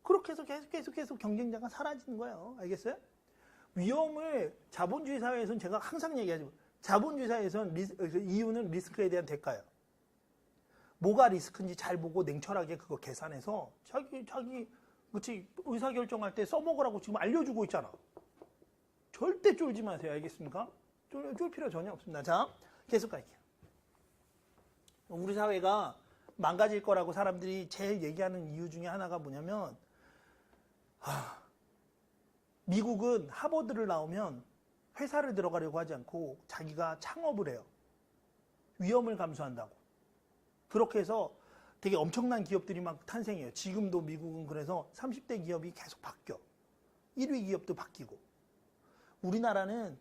A: 그렇게 해서 계속 경쟁자가 사라지는 거예요. 알겠어요? 위험을 자본주의 사회에서는 제가 항상 얘기하지만 자본주의 사회에서는 이유는 리스크에 대한 대가예요. 뭐가 리스크인지 잘 보고 냉철하게 그거 계산해서 자기 그치 의사결정할 때 써먹으라고 지금 알려주고 있잖아. 절대 쫄지 마세요. 알겠습니까? 쫄 필요 전혀 없습니다. 자, 계속 갈게요. 우리 사회가 망가질 거라고 사람들이 제일 얘기하는 이유 중에 하나가 뭐냐면 미국은 하버드를 나오면 회사를 들어가려고 하지 않고 자기가 창업을 해요. 위험을 감수한다고. 그렇게 해서 되게 엄청난 기업들이 막 탄생해요. 지금도 미국은 그래서 30대 기업이 계속 바뀌어. 1위 기업도 바뀌고. 우리나라는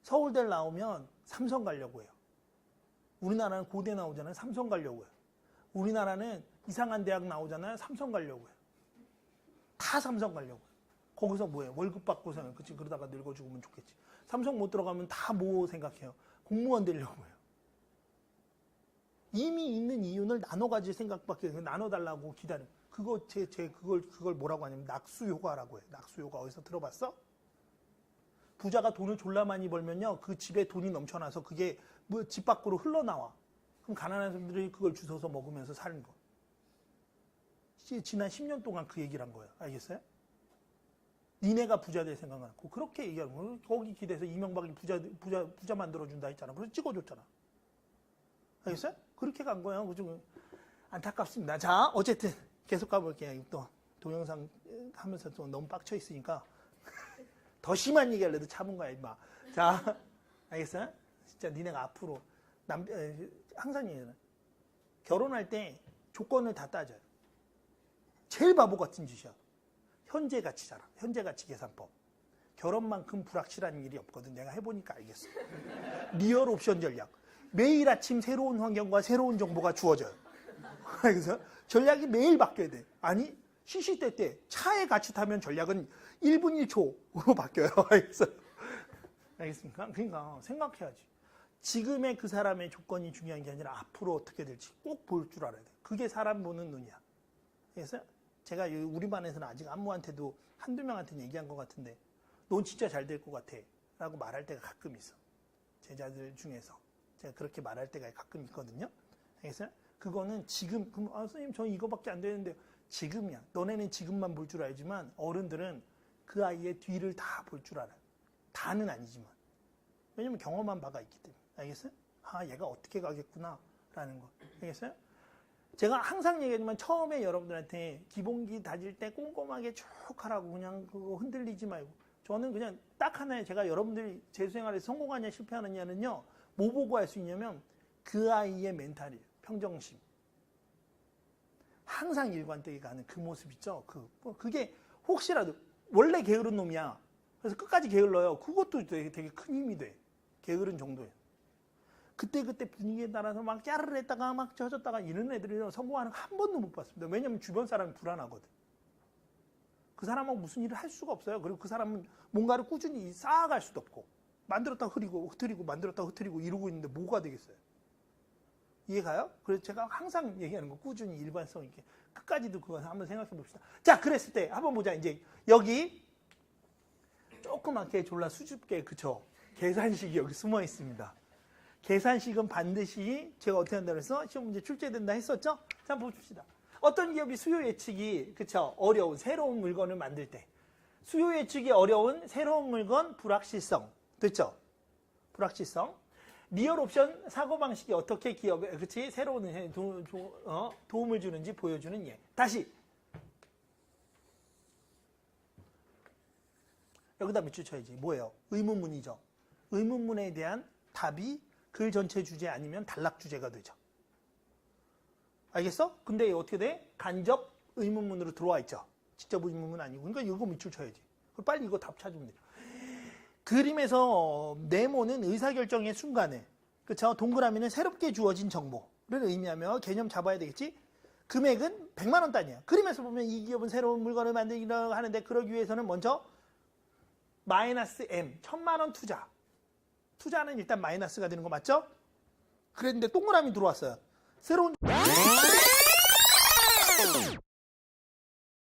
A: 서울대를 나오면 삼성 가려고 해요. 우리나라는 고대 나오잖아요. 삼성 가려고 해요. 우리나라는 이상한 대학 나오잖아요. 삼성 가려고 해요. 다 삼성 가려고 해요. 거기서 뭐예요? 월급 받고서는 그치 그러다가 늙어 죽으면 좋겠지. 삼성 못 들어가면 다 뭐 생각해요? 공무원 되려고 해요. 이미 있는 이윤을 나눠 가질 생각밖에 나눠 달라고 기다려. 그걸 뭐라고 하냐면 낙수 효과라고 해요. 낙수 효과 어디서 들어봤어? 부자가 돈을 졸라 많이 벌면요. 그 집에 돈이 넘쳐나서 그게 뭐 집 밖으로 흘러나와. 그럼 가난한 사람들이 그걸 주워서 먹으면서 사는 거. 지난 10년 동안 그 얘기를 한 거예요. 알겠어요? 니네가 부자 될 생각 않고 그렇게 얘기하는 거예요. 거기 기대서 이명박이 부자 만들어준다 했잖아. 그래서 찍어줬잖아. 알겠어요? 그렇게 간 거예요. 좀 안타깝습니다. 자, 어쨌든 계속 가볼게요. 또 동영상 하면서 또 너무 빡쳐 있으니까 더 심한 얘기 하려도 참은 거야, 임마. 자, 알겠어요? 진짜 니네가 앞으로 항상 얘기하잖아. 결혼할 때 조건을 다 따져요. 제일 바보 같은 짓이야. 현재 가치잖아. 현재 가치 계산법. 결혼만큼 불확실한 일이 없거든. 내가 해보니까 알겠어. 리얼 옵션 전략. 매일 아침 새로운 환경과 새로운 정보가 주어져요. 그래서 전략이 매일 바뀌어야 돼. 아니, 시시때 때 차에 같이 타면 전략은 1분 1초로 바뀌어요. 알겠습니까? 그러니까 생각해야지. 지금의 그 사람의 조건이 중요한 게 아니라 앞으로 어떻게 될지 꼭 볼 줄 알아야 돼. 그게 사람 보는 눈이야. 그래서 제가 우리 반에서는 아직 안무한테도 한두 명한테는 얘기한 것 같은데 넌 진짜 잘 될 것 같아 라고 말할 때가 가끔 있어. 제자들 중에서. 제가 그렇게 말할 때가 가끔 있거든요. 알겠어요? 그거는 지금, 선생님 저 이거밖에 안 되는데 지금이야. 너네는 지금만 볼 줄 알지만 어른들은 그 아이의 뒤를 다 볼 줄 알아요. 다는 아니지만. 왜냐면 경험한 바가 있기 때문에. 알겠어요? 아, 얘가 어떻게 가겠구나 라는 거. 알겠어요? 제가 항상 얘기하지만 처음에 여러분들한테 기본기 다질 때 꼼꼼하게 쭉 하라고 그냥 그거 흔들리지 말고 저는 그냥 딱 하나에 제가 여러분들이 재수생활에서 성공하냐 실패하느냐는요 뭐 보고 할 수 있냐면 그 아이의 멘탈이에요. 평정심. 항상 일관되게 가는 그 모습 있죠. 그게 혹시라도 원래 게으른 놈이야. 그래서 끝까지 게을러요. 그것도 되게 큰 힘이 돼. 게으른 정도예요. 그때 분위기에 따라서 막 짜르르 했다가 막 젖었다가 이런 애들이 성공하는 거 한 번도 못 봤습니다. 왜냐면 주변 사람이 불안하거든. 그 사람하고 무슨 일을 할 수가 없어요. 그리고 그 사람은 뭔가를 꾸준히 쌓아갈 수도 없고 만들었다 흐트리고 만들었다 흐트리고 이러고 있는데 뭐가 되겠어요. 이해가요? 그래서 제가 항상 얘기하는 거 꾸준히 일관성 있게 끝까지도 그거 한번 생각해 봅시다. 자, 그랬을 때 한번 보자. 이제 여기 조그맣게 졸라 수줍게 그쵸? 계산식이 여기 숨어 있습니다. 계산식은 반드시 제가 어떻게 한다고 해서 시험 문제 출제된다 했었죠? 자, 한번 봅시다. 어떤 기업이 수요 예측이 그쵸? 어려운 새로운 물건을 만들 때 수요 예측이 어려운 새로운 물건 불확실성 됐죠? 불확실성 리얼 옵션 사고방식이 어떻게 기업에 그치? 새로운 도움을 주는지 보여주는 예. 다시 여기다 밑줄 쳐야지. 뭐예요? 의문문이죠. 의문문에 대한 답이 글 전체 주제 아니면 단락 주제가 되죠. 알겠어? 근데 어떻게 돼? 간접 의문문으로 들어와 있죠. 직접 의문문 아니고. 그러니까 이거 밑줄 쳐야지. 빨리 이거 답 찾으면 돼요. 그림에서 네모는 의사결정의 순간에 그쵸? 동그라미는 새롭게 주어진 정보를 의미하며 개념 잡아야 되겠지? 금액은 100만 원 단위야. 그림에서 보면 이 기업은 새로운 물건을 만들기로 하는데 그러기 위해서는 먼저 마이너스 M, 1000만 원 투자. 투자는 일단 마이너스가 되는 거 맞죠? 그랬는데 동그라미 들어왔어요. 새로운